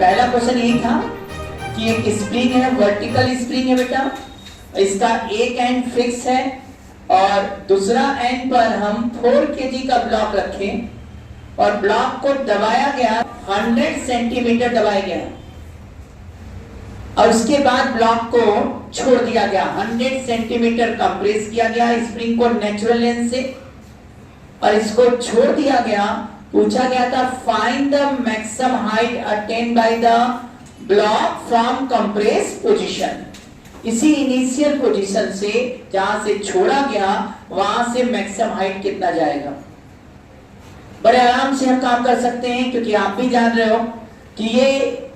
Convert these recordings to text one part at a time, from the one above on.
पहला क्वेश्चन यही था कि एक स्प्रिंग है, वर्टिकल स्प्रिंग है बेटा, इसका एक एंड फिक्स है और दूसरा एंड पर हम 4 kg का ब्लॉक रखें और ब्लॉक को दबाया गया, 100 सेंटीमीटर दबाया गया और उसके बाद ब्लॉक को छोड़ दिया गया। 100 सेंटीमीटर कंप्रेस किया गया स्प्रिंग को नेचुरल लेंथ से और इसको छोड़ दिया गया। पूछा गया था find the maximum height attend by the block from compress position. इसी इनिशियल पोजीशन से जहां से छोड़ा गया वहां से मैक्सिमम हाइट कितना जाएगा। बड़े आराम से हम काम कर सकते हैं क्योंकि आप भी जान रहे हो कि ये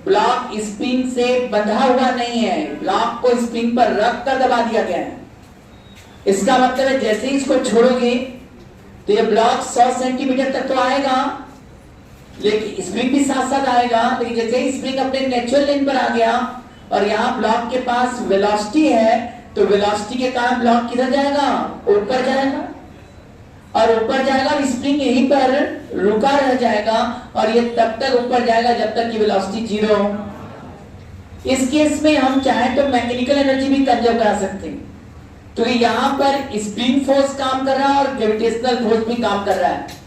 ब्लॉक स्प्रिंग से बंधा हुआ नहीं है, ब्लॉक को स्प्रिंग पर रख कर दबा दिया गया है। इसका मतलब है जैसे ही इसको छोड़ोगे तो ये ब्लॉक 100 सेंटीमीटर तक तो आएगा, लेकिन स्प्रिंग भी साथ साथ आएगा, लेकिन जैसे ही स्प्रिंग अपने नेचुरल लेन पर आ गया और यहाँ ब्लॉक के पास वेलोसिटी है तो वेलोसिटी के कारण ब्लॉक किधर जाएगा, ऊपर जाएगा और ऊपर जाएगा और स्प्रिंग यहीं पर रुका रह जाएगा और ये तब तक ऊपर जाएगा जब तक कि वेलोसिटी 0 हो। इस केस में हम चाहे तो मैकेनिकल एनर्जी भी कंजर्व करा सकते हैं, तो यहाँ पर स्प्रिंग फोर्स काम कर रहा है और ग्रेविटेशनल फोर्स भी काम कर रहा है।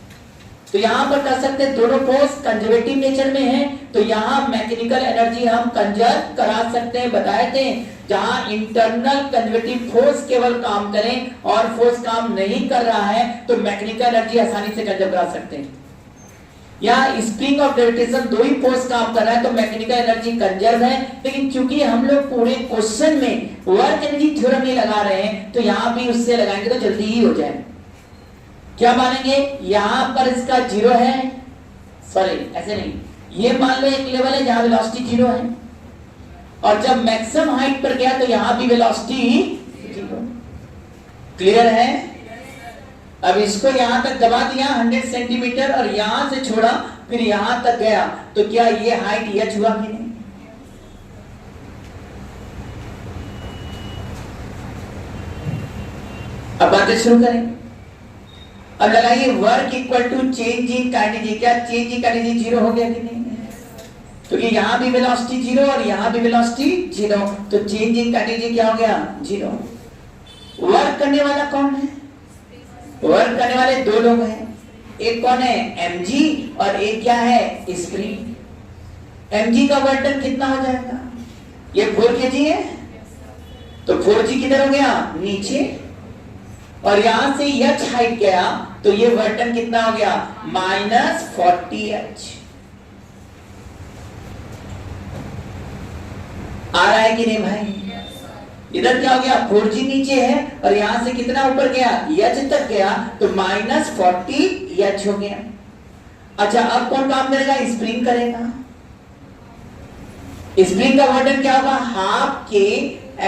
तो यहाँ पर कर सकते हैं, दोनों फोर्स कंजर्वेटिव नेचर में है, तो यहाँ मैकेनिकल एनर्जी हम कंजर्व करा सकते हैं। बताए थे जहाँ इंटरनल कंजर्वेटिव फोर्स केवल काम करें और फोर्स काम नहीं कर रहा है तो मैकेनिकल एनर्जी आसानी से कंजर्व करा सकते हैं। यहाँ स्प्रिंग और ग्रेविटेशन दो ही फोर्स काम कर रहा है तो मैकेनिकल एनर्जी कंजर्व है, लेकिन चूंकि हम लोग पूरे क्वेश्चन में वर्क एनर्जी थ्योरम नहीं लगा रहे हैं तो यहाँ भी उससे लगाएंगे तो जल्दी ही हो जाए। क्या मानेंगे, यहाँ पर इसका 0 है, सॉरी ऐसे नहीं, ये मान लो एक लेवल है जहां वेलोसिटी 0 है और जब मैक्सिमम हाइट पर गया तो यहाँ भी वेलोसिटी 0। क्लियर है। अब इसको यहां तक दबा दिया 100 सेंटीमीटर और यहां से छोड़ा फिर यहां तक गया तो क्या ये हाइट h हुआ कि नहीं। अब बातें शुरू करें। अब लगाइए work equal to change in kinetic. क्या चेंज इन काइनेटिक 0 हो गया कि नहीं, क्योंकि तो यहां भी वेलोसिटी 0 और यहां भी वेलोसिटी 0, तो चेंज इन काइनेटिक क्या हो गया 0। वर्क करने वाला कौन है, वर्क करने वाले दो लोग हैं, एक कौन है mg और एक क्या है स्प्रिंग। mg का वर्क कितना हो जाएगा, ये 4 kg है तो 4g किधर हो गया नीचे और यहां से h हाइट गया तो ये वर्टन कितना हो गया -40h। आ रहा है कि नहीं भाई। इधर क्या हो गया 4g नीचे है और यहां से कितना ऊपर गया h तक गया तो -40h हो गया। अच्छा अब कौन काम करेगा, स्प्रिंग करेगा। स्प्रिंग का वर्टन क्या होगा हाफ के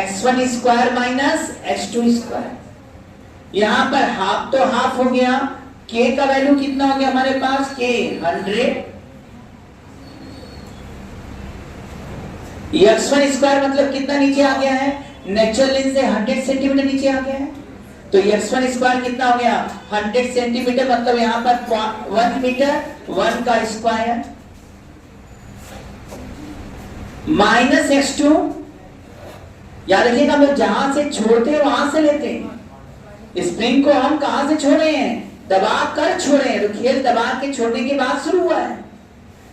x1 square minus x2 square. यहां पर हाफ तो हाफ हो गया, k का वैल्यू कितना हो गया हमारे पास k 100, x1 स्क्वायर मतलब कितना नीचे आ गया है, नेचुरल लेंथ से 100 सेंटीमीटर नीचे आ गया है तो x1 स्क्वायर कितना हो गया 100 सेंटीमीटर मतलब यहां पर 1 मीटर 1 का स्क्वायर माइनस x2। याद रखिएगा हम लोग जहां से छोड़ते हैं वहां से लेते हैं। स्प्रिंग को हम कहां से छोड़ रहे हैं, दबा कर छोड़े हैं, तो खेल दबा के छोड़ने के बाद शुरू हुआ है।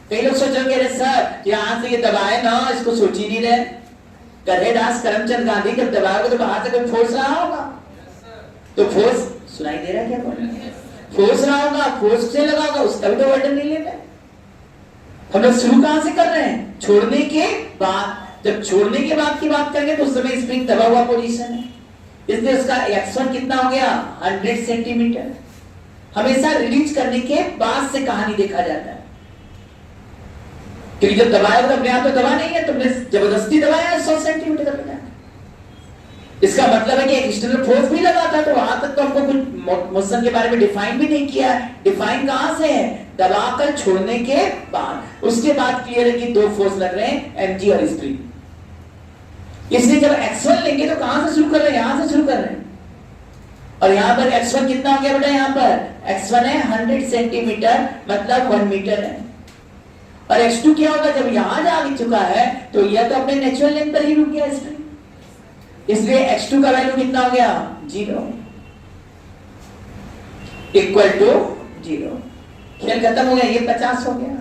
कई लोग सोचोगे अरे सर यहां से ये दबाए ना, इसको सोच ही नहीं रहे। करेदास करमचंद गांधी जब दबाओगे तो बाहर से कोई फोर्स रहा होगा, तो फोर्स सुनाई दे रहा है क्या, फोर्स रहा होगा, फोर्स से लगा होगा, उसका भी तो वर्टन नहीं लेना। हम लोग शुरू कहां से कर रहे हैं, छोड़ने के बाद। जब छोड़ने के बाद की बात करेंगे तो उस समय स्प्रिंग दबा हुआ पोजीशन है, इसलिए उसका x1 कितना हो गया 100 सेंटीमीटर। हमेशा रिलीज करने के बाद से कहानी देखा जाता है, क्योंकि जब दबाया तो अपने आप तो दबा नहीं है, तुमने जबरदस्ती दबाया 100 सेंटीमीटर तक। इसका मतलब है कि एक एक्सटर्नल फोर्स भी लगा था, तो वहां तक तो हमको कुछ मोशन के बारे में डिफाइन भी नहीं किया है। डिफाइन कहां से है, दबाकर छोड़ने के बाद। उसके बाद क्लियर है कि दो फोर्स लग रहे हैं mg और स्प्रिंग। इसलिए जब x1 लेंगे तो कहां से शुरू कर रहे हैं, यहां से शुरू कर रहे हैं और यहां पर x1 कितना हो गया बेटा, यहां पर x1 है 100 सेंटीमीटर मतलब 1 मीटर है और x2 क्या होगा जब यहां जा चुका है तो यह तो अपने नेचुरल लेंथ पर ही रुक गया स्प्रिंग, इसलिए x2 का वैल्यू कितना हो गया 0 इक्वल टू 0। खेल खत्म हो गया, ये 50 हो गया।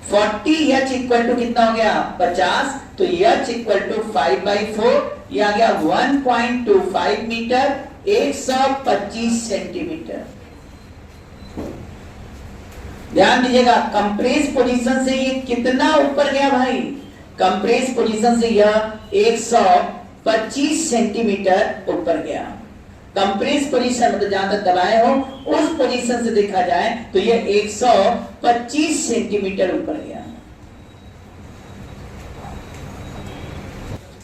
40 h इक्वल टू कितना हो गया 50, तो h इक्वल टू 5/4, ये आ गया 1.25 मीटर, 125 सेंटीमीटर। ध्यान दीजिएगा कंप्रेस पोजीशन से ये कितना ऊपर गया भाई, कंप्रेस पोजीशन से यह 125 सेंटीमीटर ऊपर गया। कंप्रेस पोजीशन मतलब जहां तक दबाए हो उस पोजीशन से देखा जाए तो यह 125 सेंटीमीटर ऊपर गया।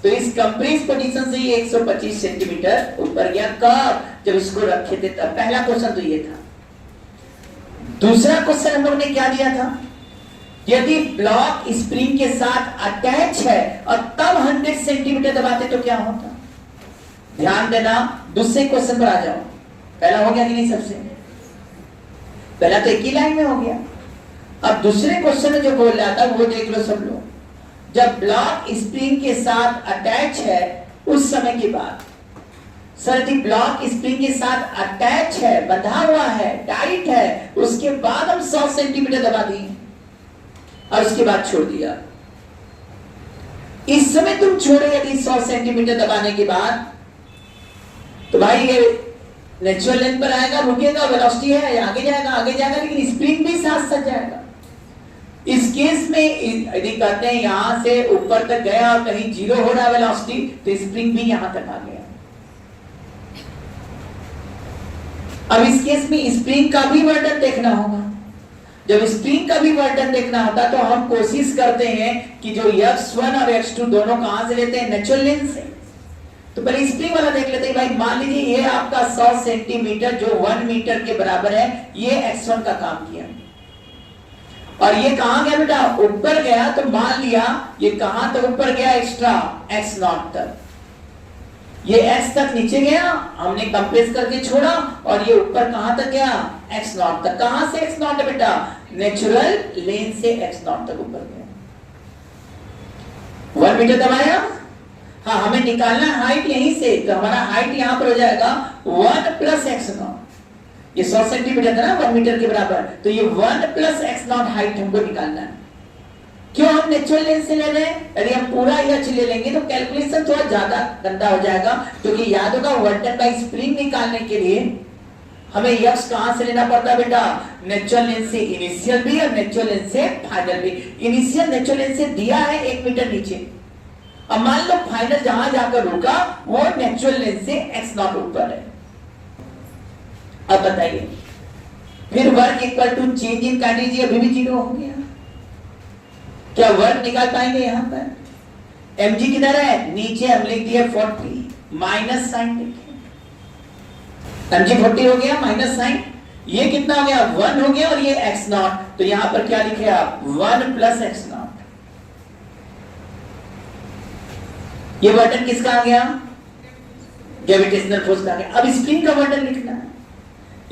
तो इस कंप्रेस पोजीशन से ये 125 सेंटीमीटर ऊपर गया। कब? जब इसको रखे थे तब। पहला क्वेश्चन तो ये था। दूसरा क्वेश्चन हम लोग ने क्या दिया था, यदि ब्लॉक स्प्रिंग के साथ अटैच है और तब 100 सेंटीमीटर दबाते तो क्या होता। ध्यान देना, दूसरे क्वेश्चन पर आ जाओ। पहला हो गया कि नहीं, सबसे पहला तो एक ही लाइन में हो गया। अब दूसरे क्वेश्चन में जो बोल रहा था वो देख लो सब लोग। जब ब्लॉक स्प्रिंग के साथ अटैच है उस समय की बात। सर यदि ब्लॉक स्प्रिंग के साथ अटैच है, बंधा हुआ है, टाइट है, उसके बाद हम 100 सेंटीमीटर दबा दिए और उसके बाद छोड़ दिया। इस समय तुम छोड़े यदि 100 सेंटीमीटर दबाने के बाद, तो भाई ये नेचुरल लेंथ पर आएगा, रुकेगा, वेलोसिटी है, आगे जाएगा, लेकिन स्प्रिंग भी साथ साथ जाएगा। इस केस में यदि कहते हैं यहां से ऊपर तक गया और कहीं 0 हो रहा है वेलोसिटी, तो स्प्रिंग भी यहां तक आ गया। अब इस केस में स्प्रिंग का भी वर्तन देखना होगा। जब स्प्रिंग का भी वर्तन देखना होता तो हम कोशिश करते हैं कि जो x1 और x2 दोनों कहां से लेते हैं, नेचुरल लेंथ से। तो पहले स्प्रिंग वाला देख लेते हैं भाई। मान लीजिए ये आपका 100 सेंटीमीटर जो 1 मीटर के बराबर है, ये x1 का काम किया और ये कहां गया बेटा, ऊपर गया। तो मान लिया ये कहां तक ऊपर गया, एक्स्ट्रा x0 तक। ये x तक नीचे गया, हमने कंप्रेस करके छोड़ा, और ये ऊपर कहां तक गया, x0 तक। कहां से x0 है बेटा, नेचुरल लेंथ से x0 तक ऊपर गया। 1 मीटर दबाया। हाँ, हमें निकालना है हाइट यहीं से, तो हमारा हाइट यहां पर हो जाएगा 1 प्लस x0। ये 100 सेंटीमीटर था ना 1 मीटर के बराबर, तो ये 1 प्लस x0 हाइट हमको निकालना है। क्यों हम नेचुरल लेंथ से ले रहे हैं? यदि हम पूरा h ले लेंगे तो कैलकुलेशन थोड़ा ज्यादा गंदा हो जाएगा, क्योंकि याद होगा वर्तन बाय स्प्रिंग निकालने के लिए हमें x कहां से लेना पड़ता है बेटा, नेचुरल लेंथ से इनिशियल भी और नेचुरल लेंथ से फाइनल भी। इनिशियल नेचुरल लेंथ से दिया है 1 मीटर नीचे, अब मान लो फाइनल जहां जाकर रुका वो नेचुरल लेंथ से x0 ऊपर है। अब बताइए फिर work equal to change in kinetic अभी भी 0 हो गया। क्या वर्क निकाल पाएंगे यहां पर? mg किधर है, नीचे हम लिख दिए 40, माइनस साइन लिखे, mg 40 हो गया, माइनस साइन, ये कितना हो गया 1 हो गया, और ये x0, तो यहां पर क्या लिखे आप 1 प्लस x0। ये वर्तन किसका आ गया, ग्रेविटेशनल फोर्स का आ गया। अब स्प्रिंग का वर्तन लिखना है।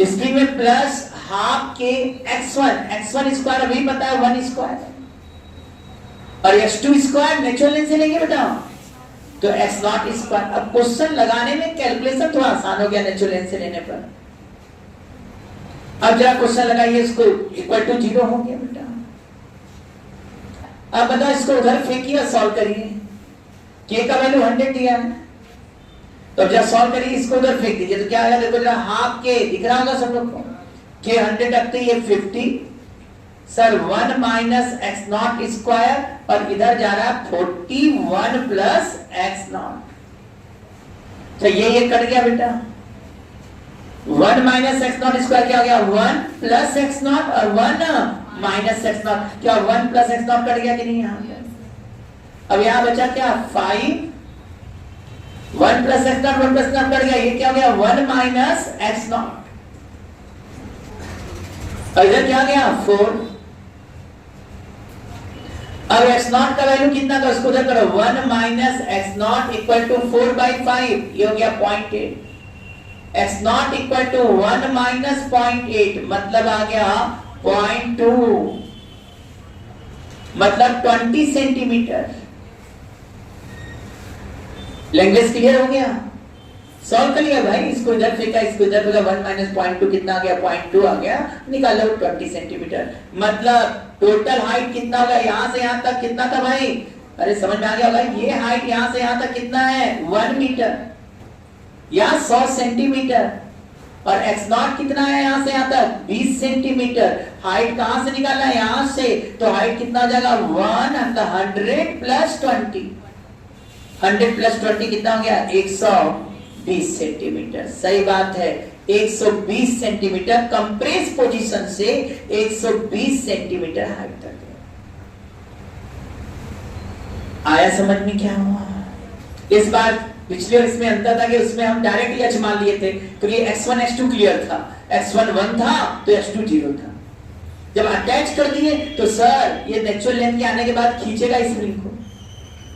स्प्रिंग में प्लस हाफ के x1 स्क्वायर अभी पता है 1 स्क्वायर, और x2 स्क्वायर नेचुरल लेंथ से लेंगे बेटा, तो x0 स्क्वायर। अब क्वेश्चन लगाने में कैलकुलेशन थोड़ा आसान हो गया नेचुरल लेंथ से लेने पर। अब जरा क्वेश्चन लगाइए, इसको इक्वल टू 0 हो गया बेटा। अब बताओ इसको उधर फेंकिए और सॉल्व करिए। k का वैल्यू 100 दिया है, तो जब सॉल्व करिए इसको उधर फेंक दीजिए, तो क्या आएगा देखो जरा, हाफ के दिख रहा होगा सब लोग को, k 100 रखते ये 50 सर 1 माइनस x0 स्क्वायर, और इधर जा रहा 41 प्लस x0। तो ये कट गया बेटा, 1 माइनस x0 स्क्वायर क्या हो गया 1 प्लस x0, और 1 माइनस x0, क्या 1 प्लस x0 कट गया कि नहीं यहां पर? अब यहां बचा क्या 5, 1 plus x0 1 plus x0 cut गया, ये क्या हो गया 1 माइनस x0, और इधर क्या गया 4। अब x0 का वैल्यू कितना था उसको उधर करो, 1 माइनस x0 इक्वल टू 4/5, ये हो गया 0.8। x0 इक्वल टू 1 माइनस 0.8 मतलब आ गया 0.2। मतलब 20 सेंटीमीटर। लैंग्वेज क्लियर हो गया? सॉल्व कर लिया भाई, इसको इधर फेंका, इसको इधर फेंका, 1 माइनस 0.2 कितना आ गया? 0.2 आ गया, निकाल लो 20 सेंटीमीटर। मतलब टोटल हाइट कितना होगा? यहां से यहां तक कितना था भाई? अरे समझ में आ गया होगा, ये हाइट यहां से यहां तक कितना है? 1 मीटर या 100 सेंटीमीटर। और x नॉट कितना है यहां से यहां तक? 20 सेंटीमीटर। हाइट कहां से निकालना है? यहां से। तो हाइट कितना हो जाएगा? 100 प्लस 20। 100 प्लस 20 कितना हो गया? 120 सेंटीमीटर। सही बात है, 120 सेंटीमीटर कंप्रेस पोजीशन से 120 सेंटीमीटर हाइट तक है। आया समझ में क्या हुआ? इस बार पिछले और इसमें अंतर था कि उसमें हम डायरेक्टली h मान लिए थे, क्योंकि x1 x2 क्लियर था, x1 1 था तो x2 0 था। जब अटैच कर दिए तो सर ये नेचुरल लेंथ के आने के बाद खींचेगा स्प्रिंग को।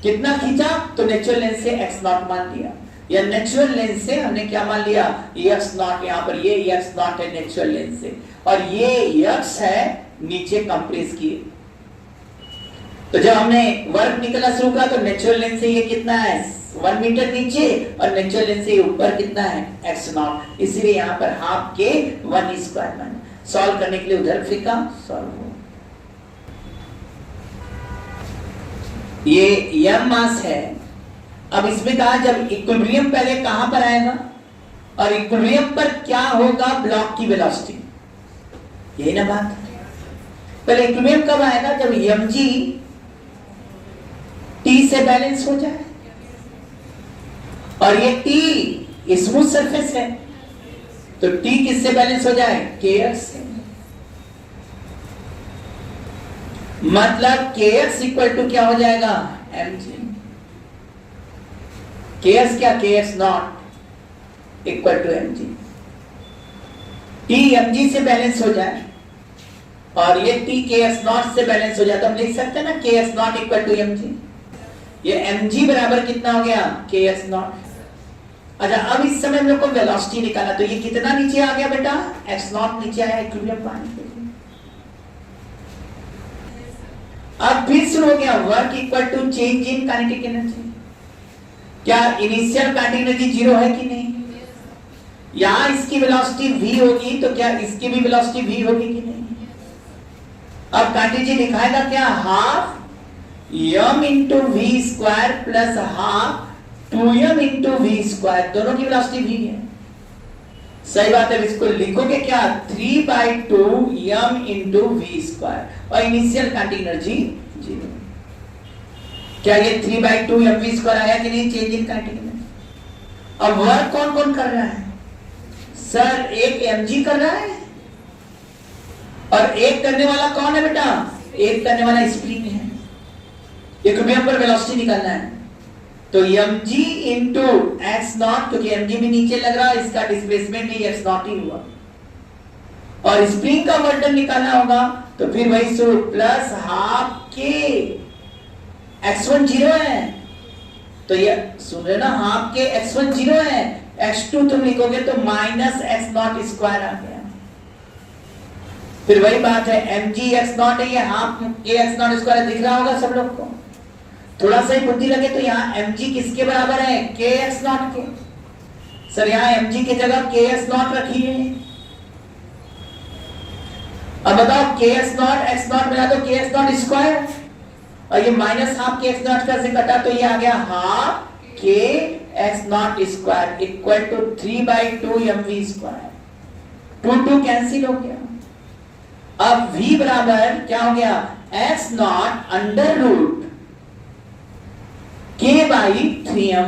कितना खींचा? तो नेचुरल लेंथ से x नॉट मान लिया, या नेचुरल लेंथ से हमने क्या मान लिया? x not. यहाँ पर ये x नॉट है नेचुरल लेंथ से, और ये x है नीचे कंप्रेस किए। तो जब हमने वर्क निकलना शुरू किया तो नेचुरल लेंथ से ये कितना है? 1 मीटर नीचे, और नेचुरल लेंथ से ऊपर कितना है? x not. इसीलिए यहाँ पर हाफ के 1 स्क्वायर मान। सॉल्व करने के लिए उधर फेंका, सॉल्व हो। ये m मास है। अब इसमें कहा जब इक्विलिब्रियम पहले कहां पर आएगा, और इक्विलिब्रियम पर क्या होगा? ब्लॉक की वेलोसिटी। यही ना बात? पहले इक्विलिब्रियम कब आएगा? जब mg t से बैलेंस हो जाए, और ये t स्मूथ सरफेस है, तो t किससे बैलेंस हो जाए? kx से। मतलब kx इक्वल टू क्या हो जाएगा? mg। kx क्या? kx naught equal to mg। t mg से बैलेंस हो जाए और ये t kx नॉट से बैलेंस हो जाए, तो हम लिख सकते हैं ना kx naught equal to mg। ये mg बराबर कितना हो गया? kx naught. अच्छा, अब इस समय हम लोग को वेलोसिटी निकालना, तो ये कितना नीचे आ गया बेटा? x नॉट नीचे आया इक्विलिब्रियम पाने के लिए। अब फिर शुरू हो गया work equal to change in kinetic energy. क्या इनिशियल काइनेटिक एनर्जी 0 है कि नहीं? यहां इसकी वेलोसिटी v होगी, तो क्या इसकी भी वेलोसिटी v होगी कि नहीं? अब काइनेटिक एनर्जी लिखाएगा क्या? Half m into v square plus half 2m into v square, दोनों की वेलोसिटी v है। सही बात है, इसको लिखोगे क्या? 3/2m इंटू वी स्क्वायर, और इनिशियल काइनेटिक एनर्जी 0। क्या ये 3/2m वी स्क्वायर आया कि नहीं? Change in kinetic energy. अब वर्क कौन कौन कर रहा है? सर एक mg कर रहा है, और एक करने वाला कौन है बेटा? एक करने वाला स्प्रिंग है। इक्विलिब्रियम पर वेलोसिटी निकालना है, तो mg इंटू x नॉट, क्योंकि mg भी नीचे लग रहा है, इसका डिस्प्लेसमेंट ही x नॉट ही हुआ, और स्प्रिंग का वर्क डन निकालना होगा, तो फिर वही सो प्लस हाफ के x1 0 है, तो ये सुन रहे ना, हाफ के x1 0 है, x2 तुम लिखोगे तो माइनस x नॉट स्क्वायर आ गया। फिर वही बात है, mg x नॉट है, ये half k x not square दिख रहा होगा सब लोग को। थोड़ा सा ही बुद्धि लगे तो यहाँ mg किसके बराबर है? kx नॉट के। सर यहाँ mg की जगह kx नॉट रखिए। अब बताओ kx नॉट x नॉट मिला तो kx नॉट स्क्वायर, और ये माइनस हाफ kx नॉट का से कटा तो ये आ गया half kx naught square equal to 3/2mv square. 2 cancel हो गया। अब v बराबर क्या हो गया? x naught under root k/3m।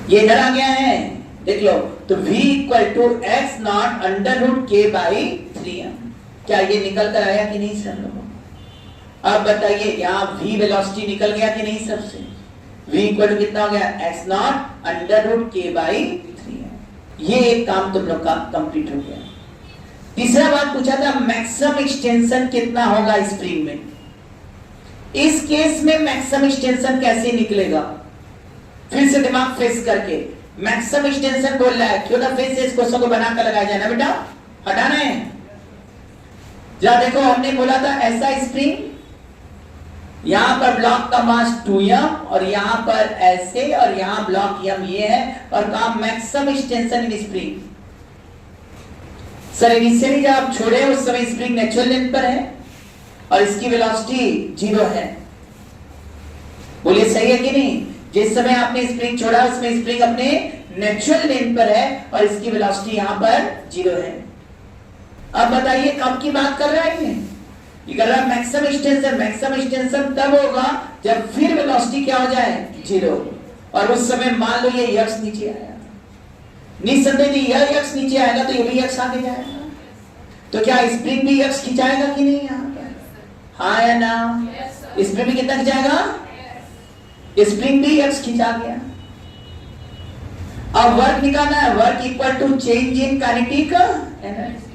ये इधर आ गया है, देख लो, तो v equal to x naught under root k/3m। क्या ये निकल कर आया कि नहीं सर लोगों? अब बताइए, यहाँ v वेलोसिटी निकल गया कि नहीं सबसे? v इक्वल टू कितना हो गया? x naught under root k/3m। ये एक काम तुम लोग का कंप्लीट हो गया। तीसरा बात पूछा था, मैक्सिमम एक्सटेंशन कितना होगा स्प्रिंग में? इस केस में मैक्सिमम एक्सटेंशन कैसे निकलेगा? फिर से दिमाग फ्रेश करके, मैक्सिमम एक्सटेंशन बोल रहा है, क्यों ना फिर से इस क्वेश्चन को बनाकर लगाया जाए ना बेटा। हटाना है। जरा देखो, हमने बोला था ऐसा स्प्रिंग, यहां पर ब्लॉक का मास 2m और यहां पर ऐसे, और यहां ब्लॉक m ये है, और कहा maximum extension in spring. Sir initially जब आप छोड़े उस समय स्प्रिंग नेचुरल लेंथ पर है और इसकी वेलोसिटी 0 है। बोलिए सही है कि नहीं? जिस समय आपने स्प्रिंग छोड़ा उसमें स्प्रिंग अपने नेचुरल लेंथ पर है और इसकी वेलोसिटी यहां पर 0 है। अब बताइए कब की बात कर रहा है ये कर रहा है मैक्सिमम एक्सटेंशन। मैक्सिमम एक्सटेंशन तब होगा जब फिर वेलोसिटी क्या हो जाए 0, और उस समय मान लो ये यक्स नीचे आया, निसंदेह यह यक्स नीचे आएगा तो ये भी यक्स आगे जाएगा, तो क्या स्प्रिंग भी यक्स खिंचाएगा कि नहीं यहां पर? हाँ या ना? स्प्रिंग भी कितना खिंचाएगा? स्प्रिंग भी यक्स खिंचा गया। अब वर्क निकालना है, work equal to change in kinetic energy.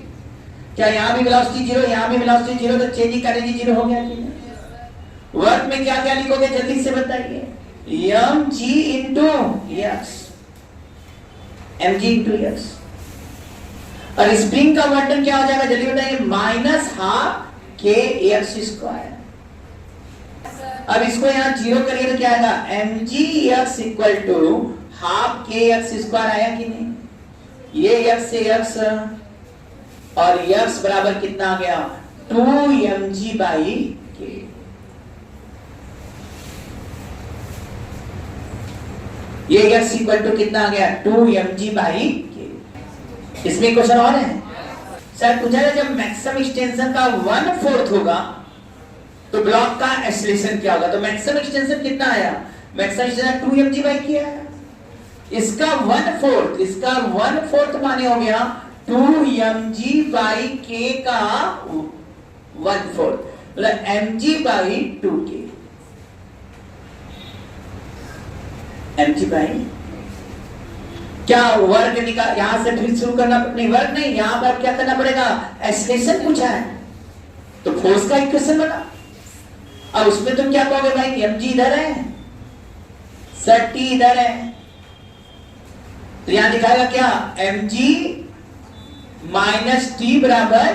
क्या यहां भी वेलोसिटी 0, यहां भी वेलोसिटी 0, तो चेंज इन काइनेटिक 0 हो गया कि नहीं? वर्क में क्या क्या लिखोगे जल्दी से बताइए? mg into x, mg into x। और स्प्रिंग का वर्तन क्या हो जाएगा जल्दी बताइए? Minus half k x square. अब इसको यहां 0 करिए तो क्या आएगा? mg x equal to half k x square आया कि नहीं? ये x से x और x बराबर कितना आ गया? 2mg बाई के। ये x इक्वल टू कितना आ गया? 2mg बाई के। इसमें क्वेश्चन और है सर, पूछा है जब मैक्सिमम एक्सटेंशन का 1/4 होगा तो ब्लॉक का एक्सेलरेशन क्या होगा? तो मैक्सिमम एक्सटेंशन कितना आया? मैक्सिमम एक्सटेंशन 2mg बाई के आया। इसका 1/4 माने हो गया 2mg बाई के का 1/4, मतलब mg by 2k। mg by क्या वर्ग निकाल, यहां से फिर शुरू करना, नहीं वर्ग नहीं, यहां पर क्या करना पड़ेगा? एक्सेलरेशन पूछा है तो फोर्स का इक्वेशन बना। अब उसमें तुम क्या कहोगे भाई? mg इधर है, सर t इधर है, तो यहां दिखाएगा क्या? mg माइनस t बराबर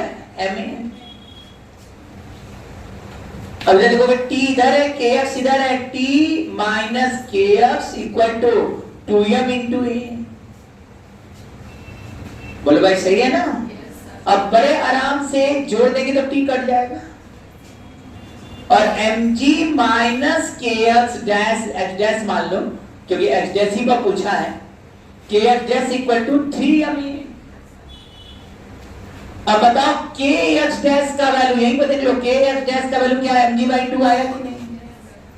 ma। अब देखोगे t इधर है, kx इधर है, t minus kx equal to 2m into a। बोलो भाई सही है ना? अब बड़े आराम से जोड़ देंगे तो t कट जाएगा, और mg minus kx dash x dash मान लो, क्योंकि x डैश ही का पूछा है, kx dash equal to 3ma। अब बताओ kx डैश का वैल्यू यहीं पर देख लो, kx डैश का वैल्यू क्या है? mg बाई 2 आया कि नहीं?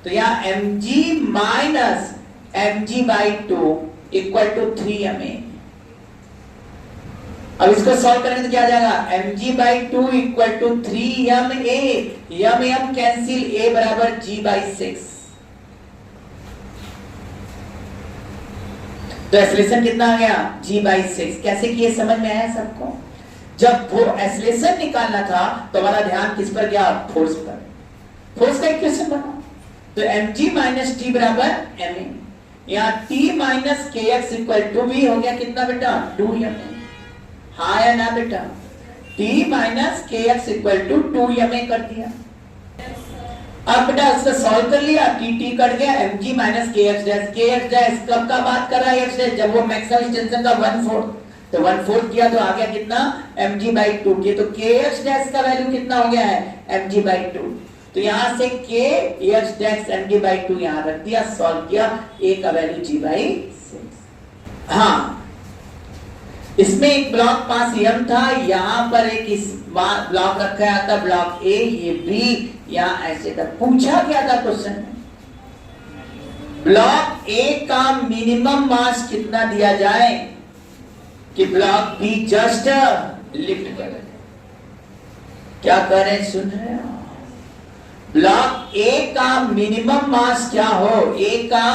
तो यहाँ mg minus mg by 2 equal to 3ma। अब इसको सॉल्व करेंगे तो क्या आ जाएगा? mg by 2 equal to 3ma, m cancel, a बराबर g बाई 6। तो एक्सेलरेशन कितना आ गया? g by 6। कैसे किए समझ में आया सबको? जब वो एक्सेलरेशन निकालना था तो हमारा ध्यान किस पर गया? फोर्स पर। फोर्स का इक्वेशन बना, तो mg माइनस t बराबर ma। यहाँ t minus kx equal to भी हो गया कितना बेटा? 2ma। हाँ या ना बेटा? t minus kx equal to 2ma कर दिया। अब बेटा इसको सॉल्व कर लिया, t कट गया, mg minus kx dash. kx dash कब का बात कर रहा है? x डैश जब वो मैक्सिमम एक्सटेंशन का 1/4, तो 1/4 किया तो आ गया कितना? mg बाई 2 के। तो kx डैश का वैल्यू कितना हो गया है? mg by 2। तो यहां से kx डैश mg बाई 2 यहां रख दिया, सॉल्व किया, a का वैल्यू g बाई 6। हाँ, इसमें एक ब्लॉक पास m था, यहां पर एक इस ब्लॉक रखा था ब्लॉक a, ये b, यहां ऐसे था। पूछा क्या था क्वेश्चन में? ब्लॉक a का मिनिमम मास कितना दिया जाए कि ब्लॉक b जस्ट लिफ्ट करे। क्या कर रहे हैं? सुन रहे हो? ब्लॉक A का मिनिमम मास क्या हो? A का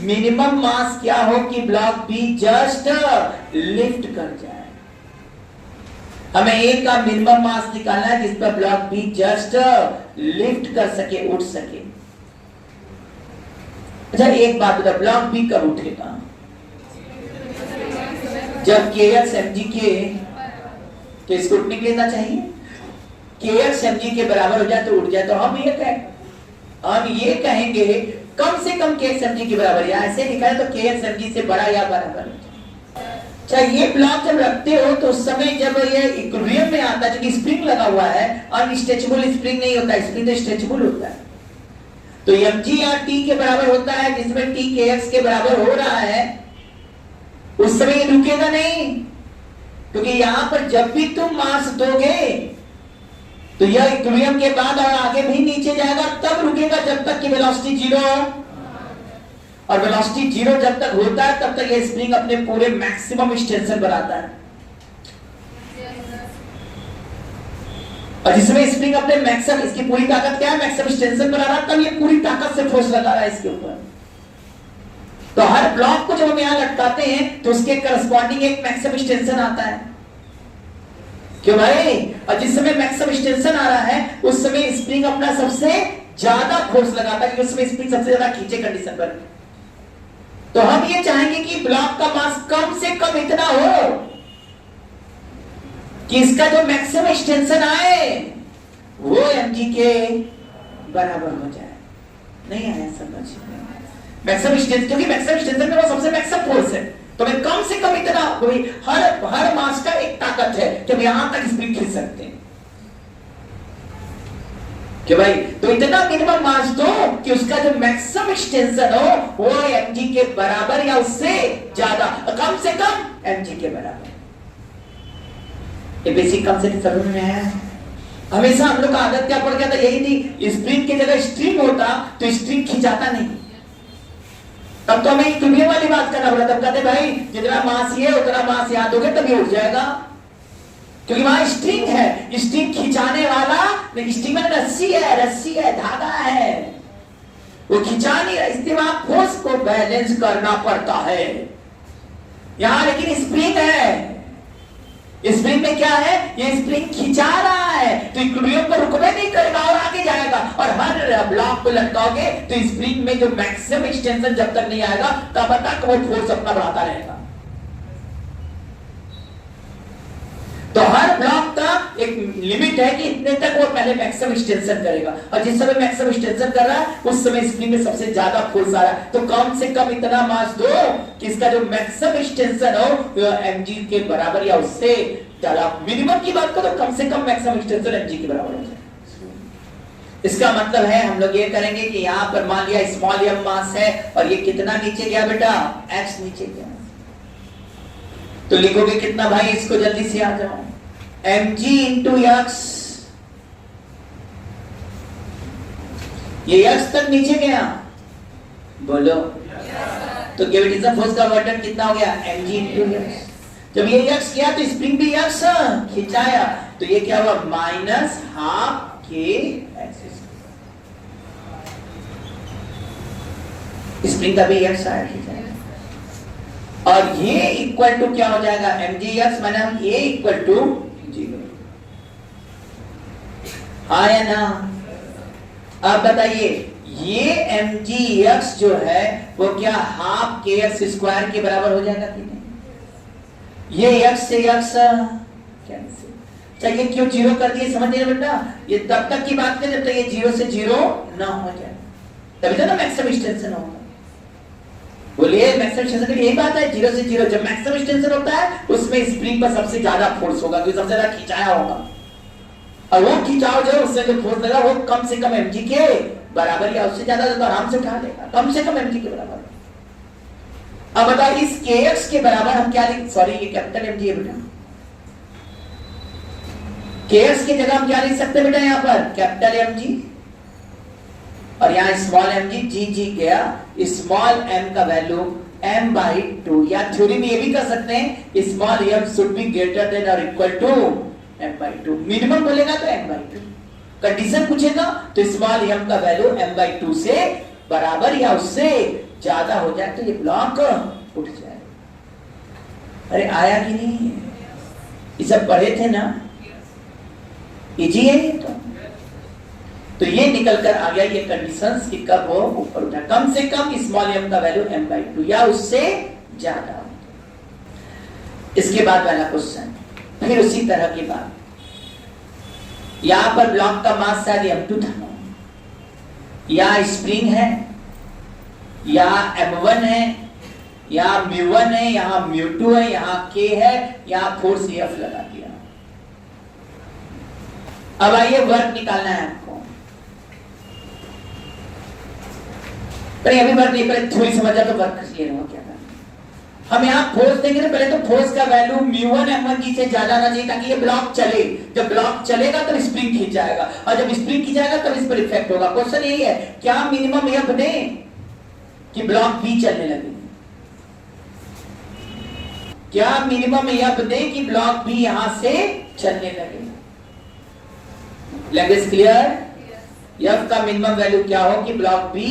मिनिमम मास क्या हो कि ब्लॉक B जस्ट लिफ्ट कर जाए। हमें A का मिनिमम मास निकालना है जिस पर ब्लॉक B जस्ट लिफ्ट कर सके, उठ सके। अच्छा एक बात बता, ब्लॉक B कब उठेगा? जब kx mg के तो इसको उठने के लिए ना चाहिए kx mg के बराबर हो जाए तो उठ जाए, तो हम ये कहेंगे कम से कम kx mg के बराबर, या ऐसे लिखा है तो kx mg से बड़ा या बराबर। अच्छा, ये ब्लॉक जब रखते हो तो उस समय जब ये इक्विलिब्रियम में आता है, क्योंकि स्प्रिंग लगा हुआ है, अनस्ट्रेचेबल स्प्रिंग नहीं होता, स्प्रिंग तो स्ट्रेचेबल होता है, तो mg या t के बराबर होता है, जिसमें t kx के बराबर हो रहा है, उस समय ये रुकेगा नहीं, क्योंकि यहां पर जब भी तुम मास दोगे तो यह इक्विलिब्रियम के बाद और आगे भी नीचे जाएगा, तब रुकेगा जब तक कि वेलोसिटी जीरो, और वेलोसिटी जीरो जब तक होता है तब तक ये स्प्रिंग अपने पूरे मैक्सिमम टेंशन पर आता है। और जिसमें स्प्रिंग अपने मैक्सिमम, इसकी पूरी ताकत क्या है, मैक्सिमम टेंशन पर आ रहा है, तब ये पूरी ताकत से फोर्स लगा रहा है इसके ऊपर। तो हर ब्लॉक को जब हम यहां लटकाते हैं तो उसके करस्पॉन्डिंग एक मैक्सिमम टेंशन आता है, क्यों भाई? और जिस समय मैक्सिमम टेंशन आ रहा है उस समय स्प्रिंग अपना सबसे ज्यादा फोर्स लगाता है, क्योंकि उस समय स्प्रिंग सबसे ज्यादा खींचे कंडीशन पर। तो हम ये चाहेंगे कि ब्लॉक का मास कम से कम इतना हो कि इसका जो मैक्सिमम टेंशन आए वो mg के बराबर हो जाए। नहीं आया समझ? मैक्सिमम टेंशन, क्योंकि मैक्सिमम टेंशन में वो सबसे मैक्सिमम फोर्स है, तो मैं कम से कम इतना, हर मास का एक ताकत है कि हम यहां तक स्प्रिंग खींच सकते हैं कि भाई, तो इतना मिनिमम मास दो कि उसका जो मैक्सिमम टेंशन हो वो mg के बराबर या उससे ज्यादा, कम से कम mg के बराबर। ये बेसिक कंसेप्ट समझ में आया? हमेशा हम लोग का आदत क्या पड़ गया था, यही थी, स्प्रिंग की जगह स्ट्रिंग होता तो स्ट्रिंग खिंचाता नहीं, तब तो हमें इक्विलिब्रियम वाली बात करना पड़ा। तब कहते भाई जितना मास ये उतना मास यहां दोगे तभी उठ जाएगा, क्योंकि वहां स्ट्रिंग है, स्ट्रिंग खिंचाने वाला, स्ट्रिंग में रस्सी है, धागा है, वो खिंचा नहीं रहा, इसलिए वहां फोर्स को बैलेंस करना पड़ता है। यहां लेकिन स्प्रिंग है, स्प्रिंग में क्या है, ये स्प्रिंग खिंचा रहा है, तो इक्विलिब्रियम पर रुकने नहीं करेगा और आगे जाएगा, और हर ब्लॉक को लटकाओगे तो स्प्रिंग में जो मैक्सिमम टेंशन जब तक नहीं आएगा तब तक वो फोर्स अपना बढ़ाता रहेगा। तो हर ब्लॉक का एक लिमिट है कि इतने तक वो पहले मैक्सिमम टेंशन करेगा, और जिस समय मैक्सिमम टेंशन कर रहा है उस समय स्प्रिंग में सबसे ज्यादा फोर्स आ रहा है, तो कम से कम इतना मास दो कि इसका जो मैक्सिमम टेंशन हो वो mg के बराबर या उससे ज्यादा। मिनिमम की बात करो, कम से कम मैक्सिमम टेंशन mg के बराबर हो जाए। इसका मतलब है हम लोग ये करेंगे कि यहां पर मान लिया स्मॉल m मास है और ये कितना नीचे गया बेटा, x नीचे गया, तो लिखोगे कितना भाई, इसको जल्दी से आ जाओ, mg इंटू x, ये x तक नीचे गया, बोलो, तो ग्रेविटेशनल फोर्स का वर्डन कितना हो गया, mg इंटू x। जब ये x किया तो स्प्रिंग भी x खिंचाया, तो ये क्या हुआ, minus half k x, spring का भी x आया खिंचाया, और ये इक्वल टू क्या हो जाएगा, mgx minus a equal to 0। हाँ या ना? अब बताइए ये mgx जो है वो क्या हाफ के एक्स स्क्वायर के बराबर हो जाएगा कि नहीं? ये x से x कैंसिल, चलिए क्यों 0 कर दिए, समझ नहीं बेटा? ये तब तक की बात करें जब तक ये 0 से 0 ना हो जाए, तभी तो ना मैक्सिमम टेंशन होगा। बोलिए मैक्सिमम टेंशन की यही बात है, 0 से 0 जब मैक्सिमम टेंशन होता है उसमें स्प्रिंग पर सबसे ज्यादा फोर्स होगा, क्योंकि सबसे ज्यादा खिंचाया होगा, और वो खिंचाव जो उससे जो फोर्स लगा वो कम से कम mg के बराबर या उससे ज्यादा, तो आराम से उठा लेगा, कम से कम mg के बराबर। अब बताओ इस kx के बराबर हम क्या लिख, सॉरी ये कैपिटल mg है बेटा, kx की जगह हम क्या लिख सकते हैं बेटा, यहाँ पर कैपिटल mg, और यहाँ स्मॉल mg, g गया, स्मॉल m का वैल्यू m/2, या थ्योरी में ये भी कर सकते हैं small m should be greater than और इक्वल टू m/2, मिनिमम बोलेगा तो m/2, कंडीशन पूछेगा तो स्मॉल m का वैल्यू m/2 से बराबर या उससे ज्यादा हो जाए तो ये ब्लॉक उठ जाए। अरे आया कि नहीं? ये सब पढ़े थे ना, इजी है ये तो ये निकल कर आ गया ये कंडीशंस कि कब वो ऊपर उठा, कम से कम स्मॉल m का वैल्यू m/2 या उससे ज्यादा। इसके बाद वाला क्वेश्चन, फिर उसी तरह की बात, यहां पर ब्लॉक का मास शायद m2 था, या स्प्रिंग है, या m1 है, यहाँ μ1 है, यहाँ μ2 है, यहाँ k है, यहाँ फोर्स F लगा दिया। अब आइए वर्क निकालना है आपको। पर अभी वर्क नहीं, पहले थोड़ी समझ जाए तो वर्क क्लियर हो क्या करना। हम यहाँ फोर्स देंगे ना, पहले तो फोर्स का वैल्यू μ1 m1 से ज्यादा आना चाहिए ताकि ये ब्लॉक चले। जब ब्लॉक चलेगा तब स्प्रिंग खींच जाएगा, और जब स्प्रिंग खींच जाएगा तब इस पर इफेक्ट होगा। क्वेश्चन यही है, क्या मिनिमम F दे कि ब्लॉक भी चलने लगे? क्या मिनिमम F दे कि ब्लॉक भी यहां से चलने लगे? Language clear? F का मिनिमम वैल्यू क्या हो कि ब्लॉक भी